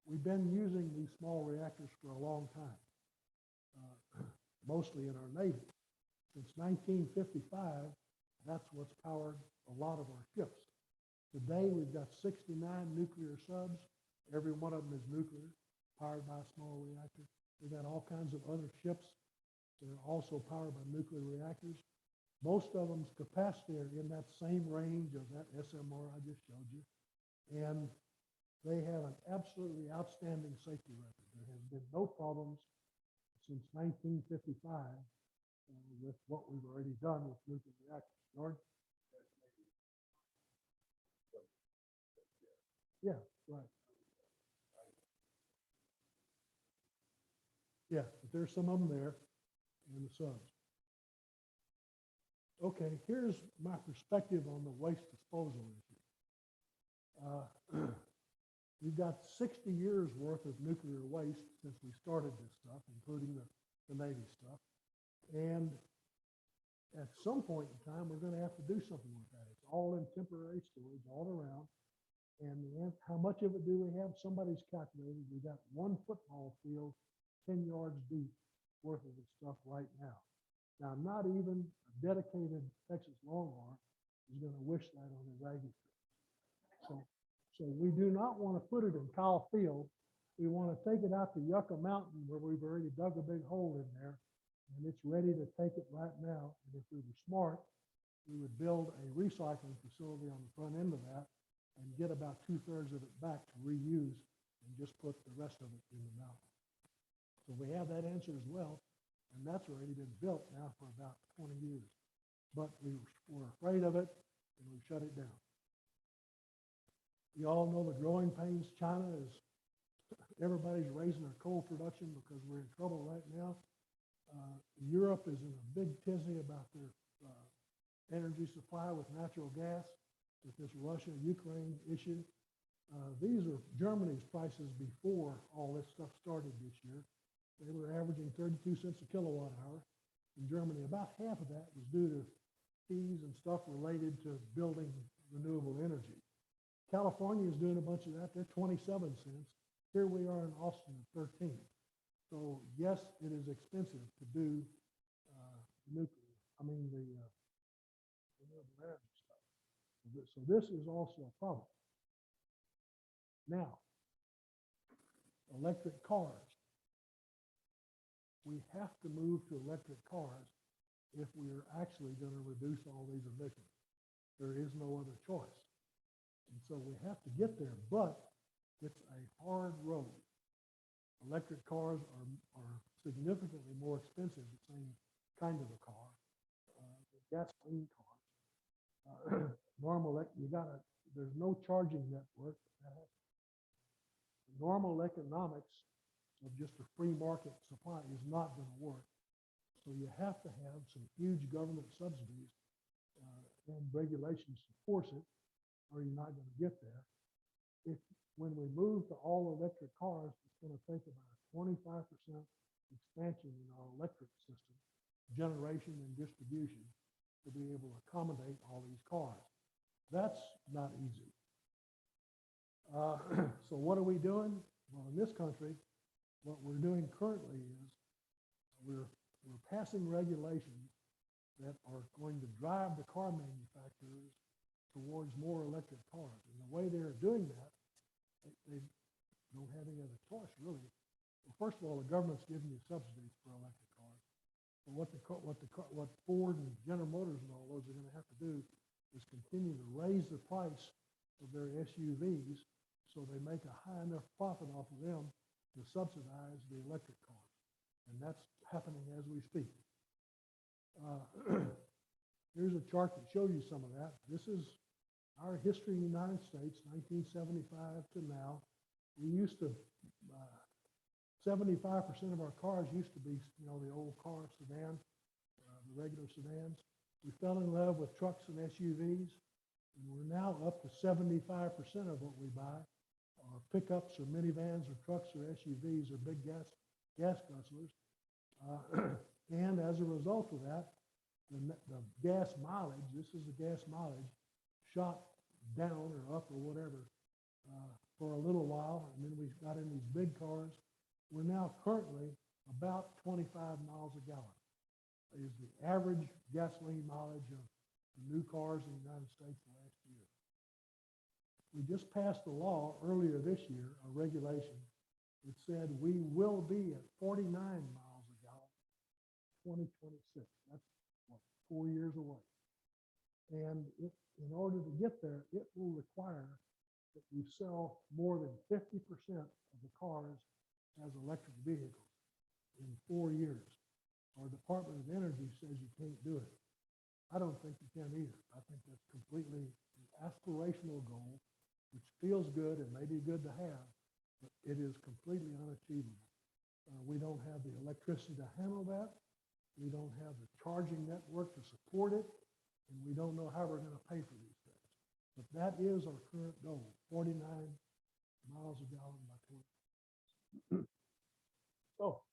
S6: We've been using these small reactors for a long time, mostly in our Navy. Since 1955, that's what's powered a lot of our ships. Today, we've got 69 nuclear subs. Every one of them is nuclear, powered by a small reactor. We've got all kinds of other ships that are also powered by nuclear reactors. Most of them's capacity are in that same range of that SMR I just showed you. And they have an absolutely outstanding safety record. There has been no problems since 1955 with what we've already done with nuclear reactors. George? Yeah, right. Yeah, but there's some of them there in the subs. Okay, here's my perspective on the waste disposal issue. We've got 60 years worth of nuclear waste since we started this stuff, including the Navy stuff. And at some point in time, we're going to have to do something with that. It's all in temporary storage all around. And how much of it do we have? Somebody's calculated. We got 1 football field 10 yards deep worth of this stuff right now. Now, not even a dedicated Texas Longhorn is going to wish that on his Aggie field. So we do not want to put it in Kyle Field. We want to take it out to Yucca Mountain where we've already dug a big hole in there, and it's ready to take it right now. And if we were smart, we would build a recycling facility on the front end of that and get about 2/3 of it back to reuse and just put the rest of it in the mountain. So we have that answer as well, and that's already been built now for about 20 years. But we were afraid of it, and we shut it down. You all know the growing pains. China is, everybody's raising their coal production because we're in trouble right now. Europe is in a big tizzy about their energy supply with natural gas, with this Russia-Ukraine issue. These are Germany's prices before all this stuff started this year. They were averaging 32 cents a kilowatt hour in Germany. About half of that was due to fees and stuff related to building renewable energy. California is doing a bunch of that. They're 27 cents. Here we are in Austin at 13. So yes, it is expensive to do the renewable energy stuff. So this is also a problem. Now, electric cars. We have to move to electric cars if we are actually going to reduce all these emissions. There is no other choice. And so we have to get there, but it's a hard road. Electric cars are significantly more expensive, the same kind of a car. Gasoline cars. There's no charging network. Normal economics of just a free market supply is not going to work. So you have to have some huge government subsidies and regulations to force it, or you're not going to get there. when we move to all electric cars, it's going to take about a 25% expansion in our electric system, generation and distribution, to be able to accommodate all these cars. That's not easy. So what are we doing? Well, in this country, what we're doing currently is we're passing regulations that are going to drive the car manufacturers towards more electric cars. And the way they're doing that, they don't have any other choice, really. Well, first of all, the government's giving you subsidies for electric cars. But what Ford and General Motors and all those are going to have to do is continue to raise the price of their SUVs so they make a high enough profit off of them to subsidize the electric cars. And that's happening as we speak. Here's a chart that shows you some of that. This is our history in the United States, 1975 to now. We used to, 75% of our cars used to be, the old car sedan, the regular sedans. We fell in love with trucks and SUVs, and we're now up to 75% of what we buy are pickups or minivans or trucks or SUVs or big gas guzzlers. And as a result of that, the gas mileage, this is the gas mileage, shot down or up or whatever for a little while. And then we got in these big cars. We're now currently about 25 miles a gallon is the average gasoline mileage of the new cars in the United States last year. We just passed a law earlier this year, a regulation that said we will be at 49 miles a gallon, 2026. That's what, 4 years away. And in order to get there, it will require that we sell more than 50% of the cars as electric vehicles in 4 years. Our Department of Energy says you can't do it. I don't think you can either. I think that's completely an aspirational goal, which feels good and may be good to have, but it is completely unachievable. We don't have the electricity to handle that. We don't have the charging network to support it, and we don't know how we're going to pay for these things. But that is our current goal, 49 miles a gallon by 20. So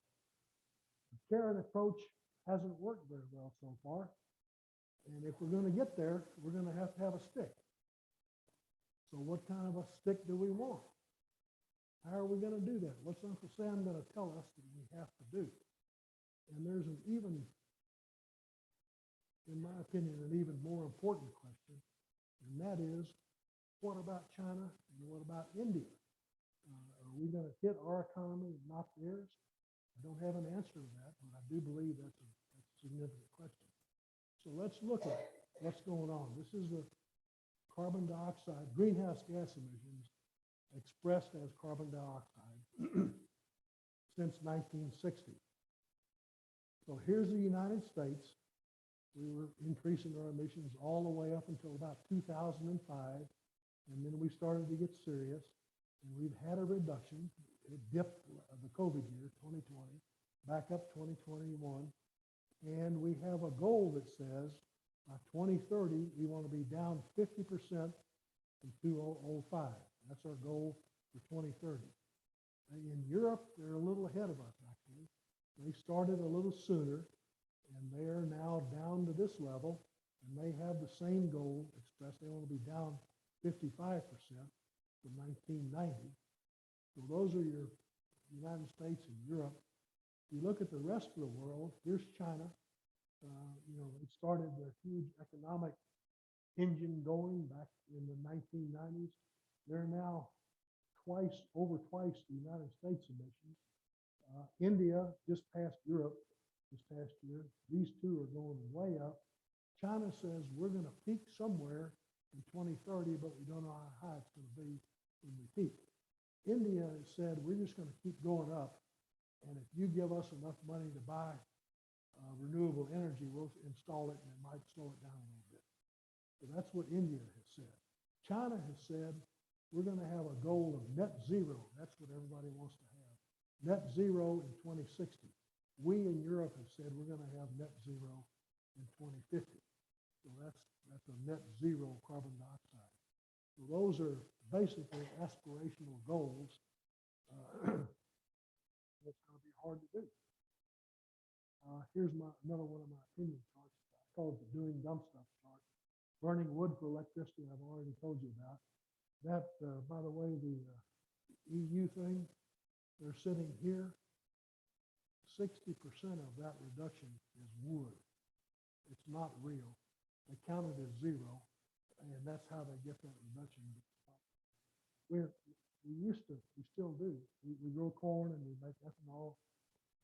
S6: the carrot approach hasn't worked very well so far. And if we're going to get there, we're going to have a stick. So what kind of a stick do we want? How are we going to do that? What's Uncle Sam going to tell us that we have to do? And there's an even, in my opinion, an even more important question, and that is, what about China and what about India? Are we going to hit our economy and not theirs? I don't have an answer to that, but I do believe that's a significant question. So let's look at what's going on. This is the carbon dioxide, greenhouse gas emissions expressed as carbon dioxide since 1960. So here's the United States. We were increasing our emissions all the way up until about 2005. And then we started to get serious. And we've had a reduction. It dipped the COVID year, 2020, back up 2021. And we have a goal that says by 2030, we want to be down 50% from 2005. That's our goal for 2030. In Europe, they're a little ahead of us, actually. They started a little sooner, and they are now down to this level, and they have the same goal expressed. They want to be down 55% from 1990. So those are your United States and Europe. If you look at the rest of the world, here's China. It started a huge economic engine going back in the 1990s. They're now over twice the United States emissions. India just passed Europe this past year. These two are going way up. China says we're going to peak somewhere in 2030, but we don't know how high it's going to be when we peak. India has said we're just going to keep going up, and if you give us enough money to buy renewable energy, we'll install it, and it might slow it down a little bit. So that's what India has said. China has said we're going to have a goal of net zero. That's what everybody wants to have. Net zero in 2060. We in Europe have said we're going to have net zero in 2050. So that's a net zero carbon dioxide. So those are basically aspirational goals. It's going to be hard to do. Here's another one of my opinion charts. I call it the doing dumb stuff chart. Burning wood for electricity, I've already told you about. That, by the way, the EU thing, they're sitting here. 60% of that reduction is wood. It's not real. They count it as zero, and that's how they get that reduction. We still do. We grow corn and we make ethanol,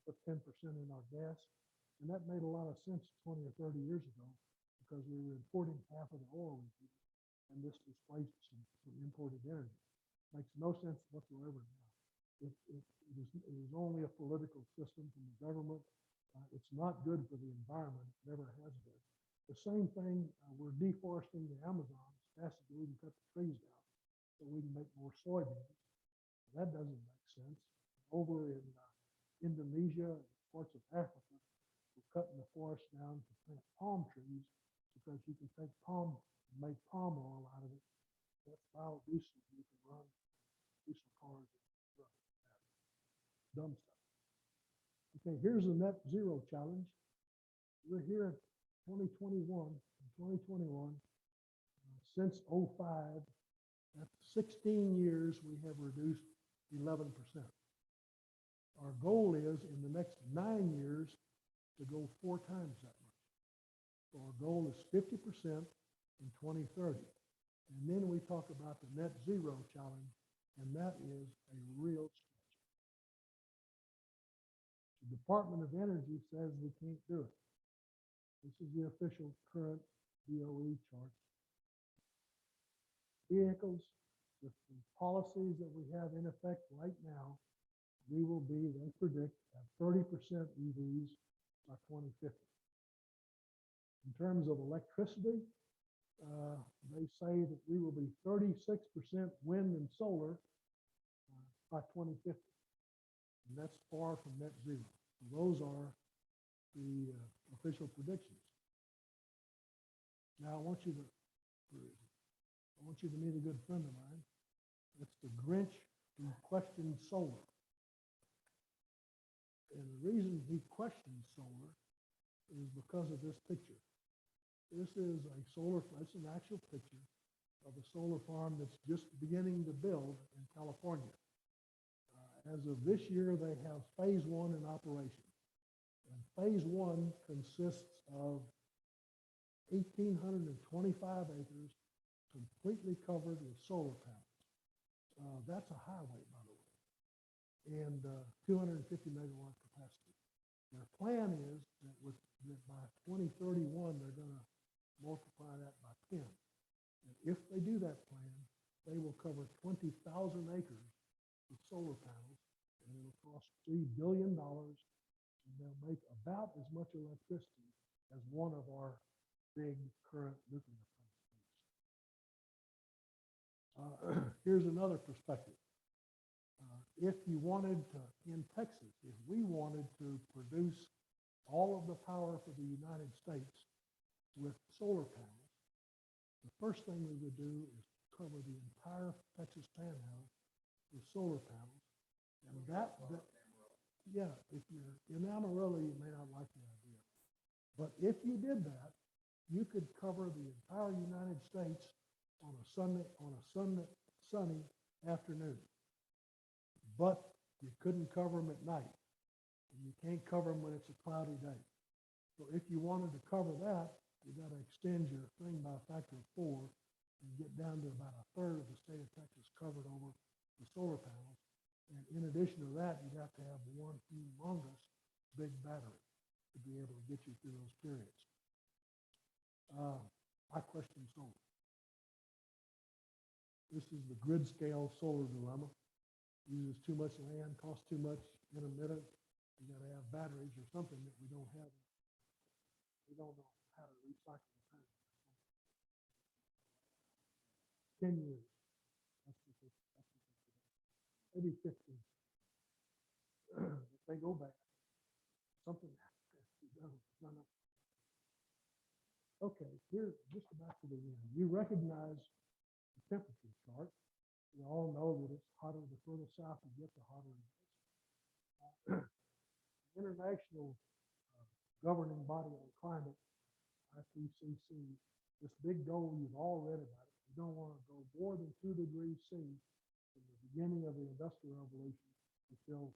S6: put 10% in our gas. And that made a lot of sense 20 or 30 years ago because we were importing half of the oil we use, and this displaced some imported energy. Makes no sense whatsoever now. It is only a political system from the government. It's not good for the environment. It never has been. The same thing, we're deforesting the Amazon as fast as we can cut the trees down so we can make more soybeans. That doesn't make sense. Over in Indonesia and parts of Africa, we're cutting the forest down to plant palm trees because you can take make palm oil out of it. That's biodiesel. You can run diesel cars. Dumb stuff. Okay, here's the net zero challenge. We're here at 2021. In 2021, since 05, that's 16 years, we have reduced 11%. Our goal is in the next 9 years to go 4 times that much. So our goal is 50% in 2030. And then we talk about the net zero challenge, and that is a real stretch. The Department of Energy says we can't do it. This is the official current DOE chart. Vehicles, with the policies that we have in effect right now, we will be, they predict, at 30% EVs by 2050. In terms of electricity, they say that we will be 36% wind and solar by 2050. And that's far from net zero. So those are the official predictions. Now I want you to meet a good friend of mine. It's the Grinch who questioned solar. And the reason he questioned solar is because of this picture. This is it's an actual picture of a solar farm that's just beginning to build in California. As of this year, they have phase 1 in operation. And phase 1 consists of 1,825 acres completely covered with solar panels. That's a highway, by the way, and 250 megawatt capacity. Their plan is that that by 2031, they're going to multiply that by 10. And if they do that plan, they will cover 20,000 acres with solar panels, and it'll cost $3 billion, and they'll make about as much electricity as one of our big current nuclear plants. Here's another perspective. If you wanted to, in Texas, if we wanted to produce all of the power for the United States with solar panels, the first thing we would do is cover the entire Texas panhandle with solar panels. And yeah, if you're in Amarillo, you may not like the idea. But if you did that, you could cover the entire United States on a sunny afternoon. But you couldn't cover them at night. And you can't cover them when it's a cloudy day. So if you wanted to cover that, you got to extend your thing by a factor of 4 and get down to about a third of the state of Texas covered over the solar panels. And in addition to that, you'd have to have one humongous big battery to be able to get you through those periods. I question solar. This is the grid scale solar dilemma. Uses too much land, costs too much, intermittent. You got to have batteries or something that we don't have. We don't know how to recycle the time. 10 years. Maybe 15. If they go back, something has to be done. Okay, here, just about to the end. You recognize the temperature chart. We all know that it's hotter the further south you get, the hotter it is. International governing body on climate, IPCC, this big goal, you've all read about it. We don't want to go more than 2 degrees C from the beginning of the Industrial Revolution until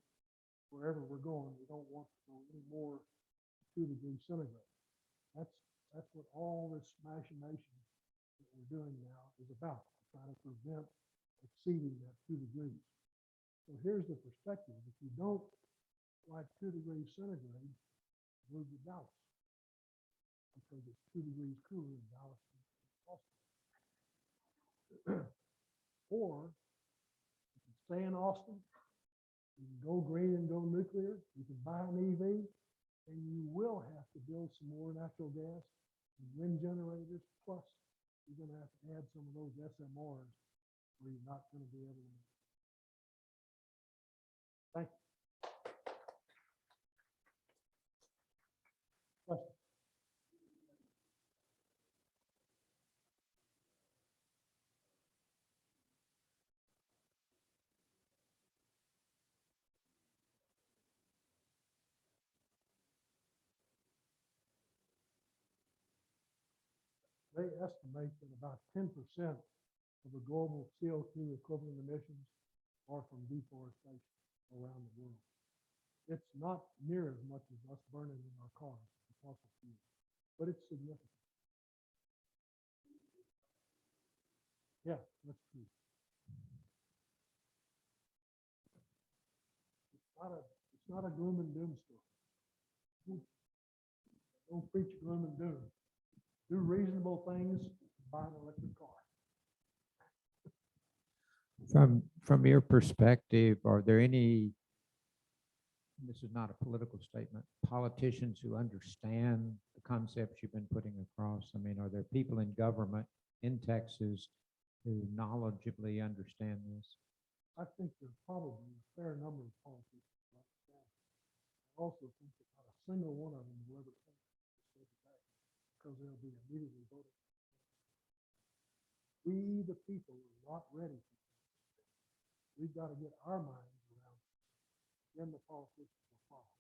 S6: wherever we're going. We don't want to go any more than 2 degrees centigrade. That's what all this machination that we're doing now is about, trying to prevent exceeding that 2 degrees. So here's the perspective. If you don't like 2 degrees centigrade, move to Dallas, because it's 2 degrees cooler in Dallas than Austin. Or you can stay in Austin, you can go green and go nuclear, you can buy an EV, and you will have to build some more natural gas and wind generators, plus you're going to have to add some of those SMRs where you're not going to be able to. Thank you. Question? They estimate that about 10% of the global CO2 equivalent emissions are from deforestation around the world. It's not near as much as us burning in our cars, the fossil fuels, but it's significant. Yeah, that's true. It's not a gloom and doom story. Don't preach gloom and doom. Do reasonable things, buy an electric car.
S8: From your perspective, are there any, this is not a political statement, politicians who understand the concepts you've been putting across? I mean, are there people in government in Texas who knowledgeably understand this?
S6: I think there's probably a fair number of politicians who understand. I also think that not a single one of them will ever think this today, because they'll be immediately voted. We, the people, are not ready for this. We've got to get our minds around it. Then the politicians will follow.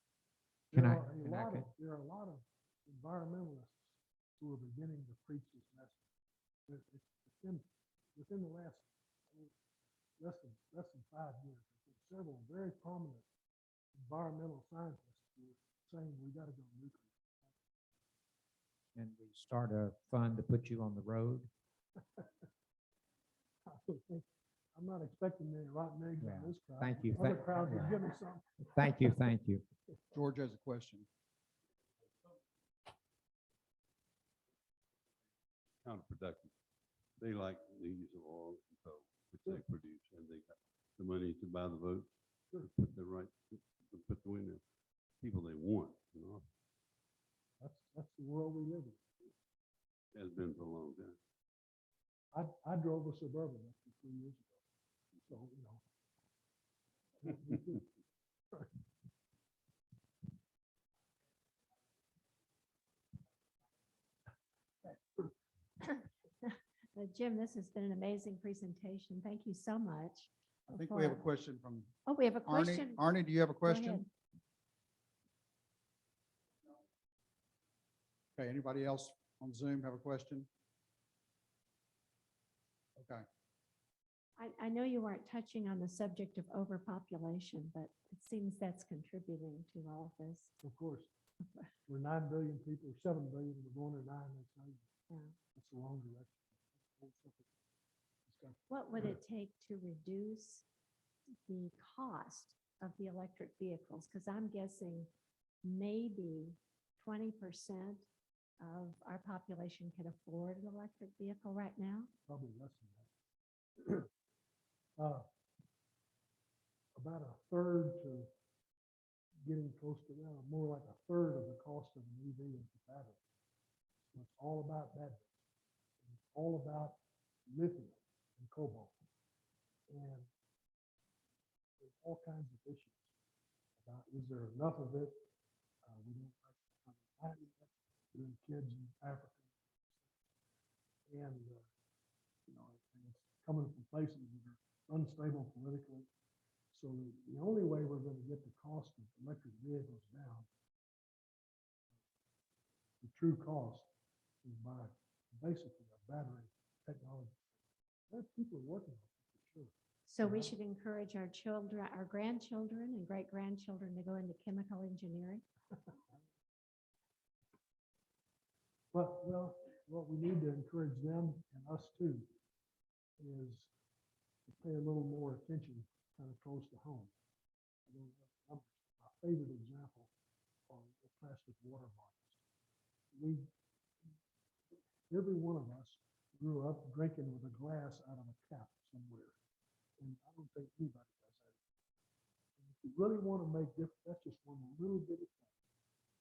S6: There are a lot of environmentalists who are beginning to preach this message. It's been within the last less than 5 years. There's several very prominent environmental scientists who are saying we got to go nuclear.
S8: And we start a fund to put you on the road?
S6: I'm not expecting any rotten eggs
S8: Yeah.
S6: on this crowd.
S8: Thank you.
S6: Other
S8: Thank-
S6: crowds will
S8: yeah.
S6: give me some.
S8: Thank you, thank you.
S9: George has a question.
S10: Counterproductive. They like the use of oil and coal, which they produce, and they got the money to buy the vote, to put the right, to put the winner, people they want, you know,
S6: That's the world we live in.
S10: has been for a long time.
S6: I drove a Suburban up to 3 years ago. So, you know.
S1: Jim, this has been an amazing presentation. Thank you so much.
S9: I think we have a question from
S1: Oh, we have a
S9: Arnie.
S1: question.
S9: Arnie, do you have a
S1: Go
S9: question?
S1: ahead.
S9: Okay, anybody else on Zoom have a question? Okay,
S1: I know you weren't touching on the subject of overpopulation, but it seems that's contributing to all of this.
S6: Of course, we're 9 billion people, 7 billion, we're going to 9,
S1: Yeah.
S6: that's the wrong direction. Whole separate discussion.
S1: What would it take to reduce the cost of the electric vehicles? Because I'm guessing maybe 20% of our population can afford an electric vehicle right now.
S6: Probably less than that. About a third to getting close to that, more like a third of the cost of an EV is the battery. So it's all about batteries. It's all about lithium and cobalt. And there's all kinds of issues about, is there enough of it? We don't like finding it. Doing kids in Africa. And, you know, and it's coming from places that are unstable politically. So the only way we're going to get the cost of electric vehicles down, the true cost, is by basically a battery technology. That people are working on it for sure.
S1: So we should encourage our children, our grandchildren and great-grandchildren to go into chemical engineering.
S6: Well, what we need to encourage them and us too is to pay a little more attention kind of close to home. My favorite example are the plastic water bottles. Every one of us grew up drinking with a glass out of a tap somewhere. And I don't think anybody does that. And if you really want to make difference, that's just one little bit of thing.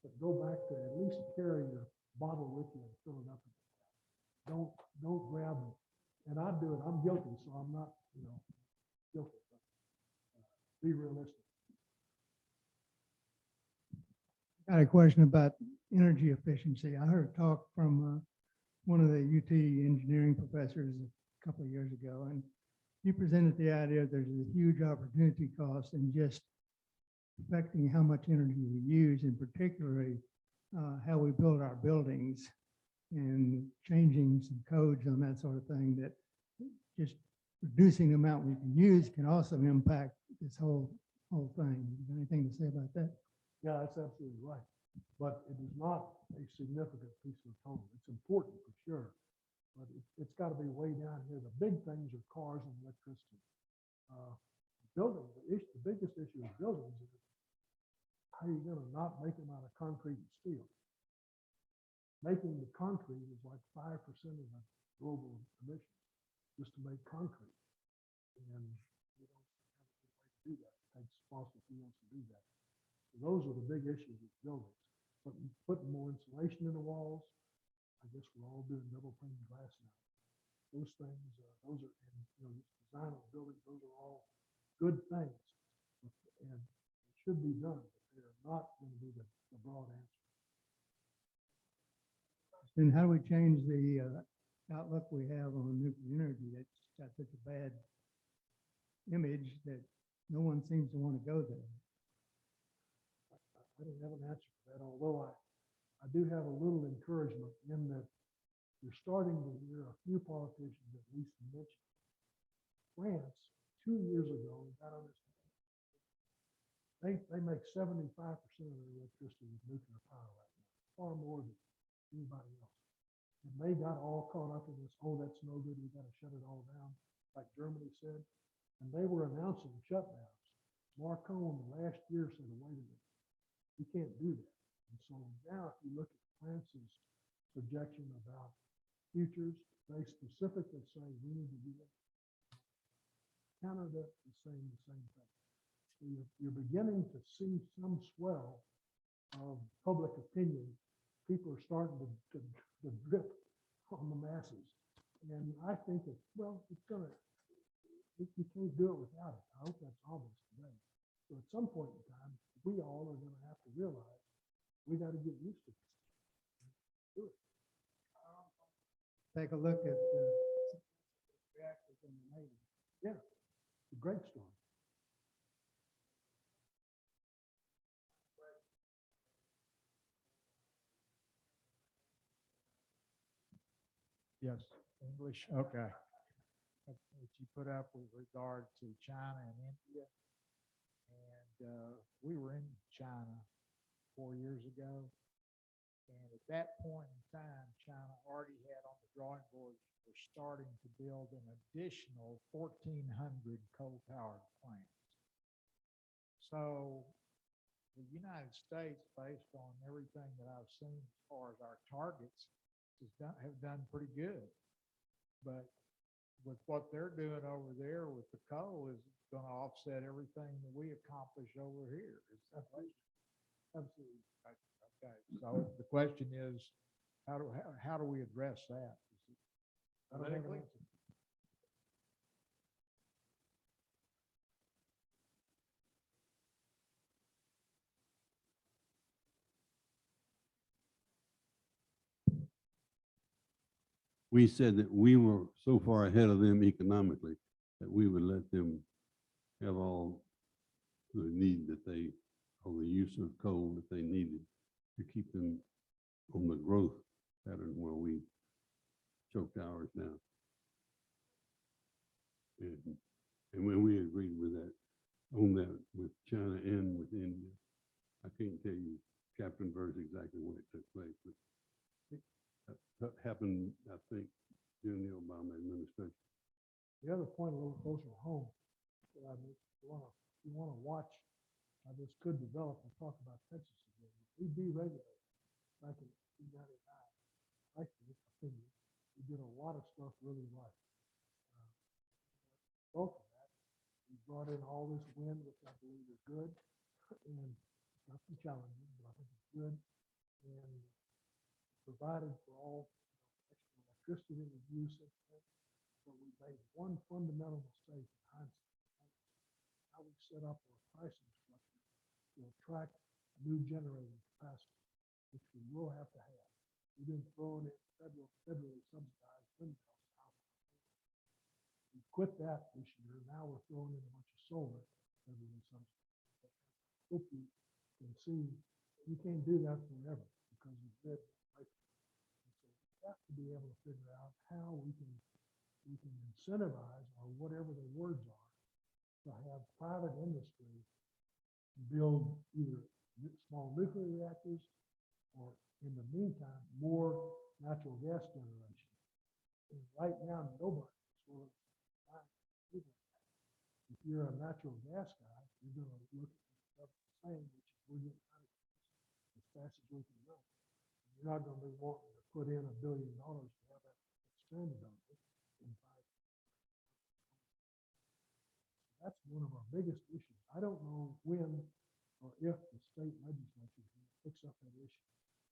S6: But go back to at least carry your bottle with you and fill it up in the tap. Don't grab it. And I do it. I'm guilty, so I'm not, guilty. But be realistic.
S11: Got a question about energy efficiency. I heard talk from one of the UT engineering professors a couple of years ago, and he presented the idea there's a huge opportunity cost in just affecting how much energy we use, and particularly how we build our buildings, and changing some codes on that sort of thing, that just reducing the amount we can use can also impact this whole thing. You got anything to say about that?
S6: Yeah, that's absolutely right. But it is not a significant piece of the total. It's important for sure, but it's got to be way down here. The big things are cars and electricity. Buildings, the biggest issue of buildings is how are you going to not make them out of concrete and steel? Making the concrete is like 5% of the global emissions just to make concrete. And we don't have a good way to do that. It takes fossil fuels to do that. So those are the big issues with buildings. Putting more insulation in the walls. I guess we're all doing double pane glass now. Those things, those are, and, design of buildings, those are all good things. And it should be done, but they are not going to be the broad answer.
S11: And how do we change the outlook we have on nuclear energy that's got such a bad image that no one seems to want to go there?
S6: I don't have an answer for that, although I do have a little encouragement in that you're starting to hear a few politicians at least mention France 2 years ago got on this. They make 75% of their electricity with nuclear power right now, far more than anybody else. And they got all caught up in this, oh, that's no good, we got to shut it all down, like Germany said. And they were announcing shutdowns. Macron last year said, wait a minute, we can't do that. And so now if you look at France's projection about futures, they specifically say we need to do that. Canada is saying the same thing. So you're beginning to see some swell of public opinion. People are starting to drip on the masses. And I think that, well, you can't do it without it. I hope that's obvious today. So at some point in time, we all are going to have to realize we got to get used to this. Do it.
S11: Take a look at the reactors in the Navy.
S6: Yeah, it's a great story.
S12: Yes, English, okay. What you put up with regard to China and India. And we were in China 4 years ago. And at that point in time, China already had on the drawing board, we're starting to build an additional 1,400 coal-powered plants. So the United States, based on everything that I've seen as far as our targets, have done pretty good. But with what they're doing over there with the coal is going to offset everything that we accomplish over here.
S6: Absolutely.
S12: Okay, so the question is, how do we address that?
S6: I don't have an
S12: Politically?
S6: answer.
S10: We said that we were so far ahead of them economically. that we would let them have all the need that they, or the use of coal that they needed to keep them on the growth pattern where we choked ours down. And when we agreed with that, on that with China and with India, I can't tell you chapter and verse exactly when it took place, but that happened, I think, during the Obama administration.
S6: The other point a little closer to home, you want to watch how this could develop and talk about Texas again. We deregulated back in 1999. I think, we did a lot of stuff really right. Both of that, we brought in all this wind, which I believe is good, and it's got some challenges, but I think it's good, and provided for all extra electricity and use of it. But we made one fundamental mistake in hindsight. How we set up our pricing structure to attract new generating capacity, which we will have to have. We didn't throw in federally subsidized windmills. We quit that this year. Now we're throwing in a bunch of solar federally subsidized. Hope you can see you can't do that forever because of grid. So we have to be able to figure out how we can incentivize, or whatever the words are, to have private industry build either small nuclear reactors or, in the meantime, more natural gas generation. And right now, nobody is willing to buy nuclear. If you're a natural gas guy, you're going to look at the same, which is we're getting out of gas as fast as we can go. You're not going to be wanting to put in $1 billion to have that stranded on it in 5 years. That's one of our biggest issues. I don't know when or if the state legislature picks up that issue,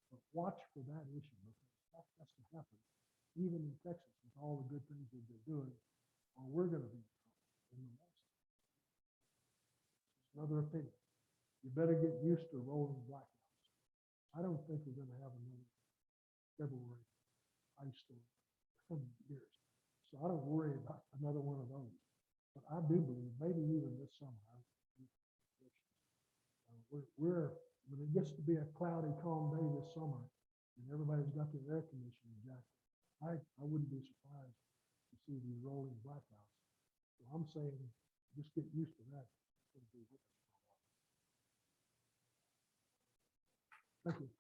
S6: but watch for that issue, because that has to happen, even in Texas, with all the good things that they're doing, or we're going to be in trouble in the West. Another opinion. You better get used to rolling blackouts. I don't think we're going to have another February ice storm for years. So I don't worry about another one of those. But I do believe maybe even this summer, when it gets to be a cloudy, calm day this summer, and everybody's got their air conditioning jacket, I wouldn't be surprised to see these rolling blackouts. So I'm saying, just get used to that. It's going to be with us for a while. Thank you.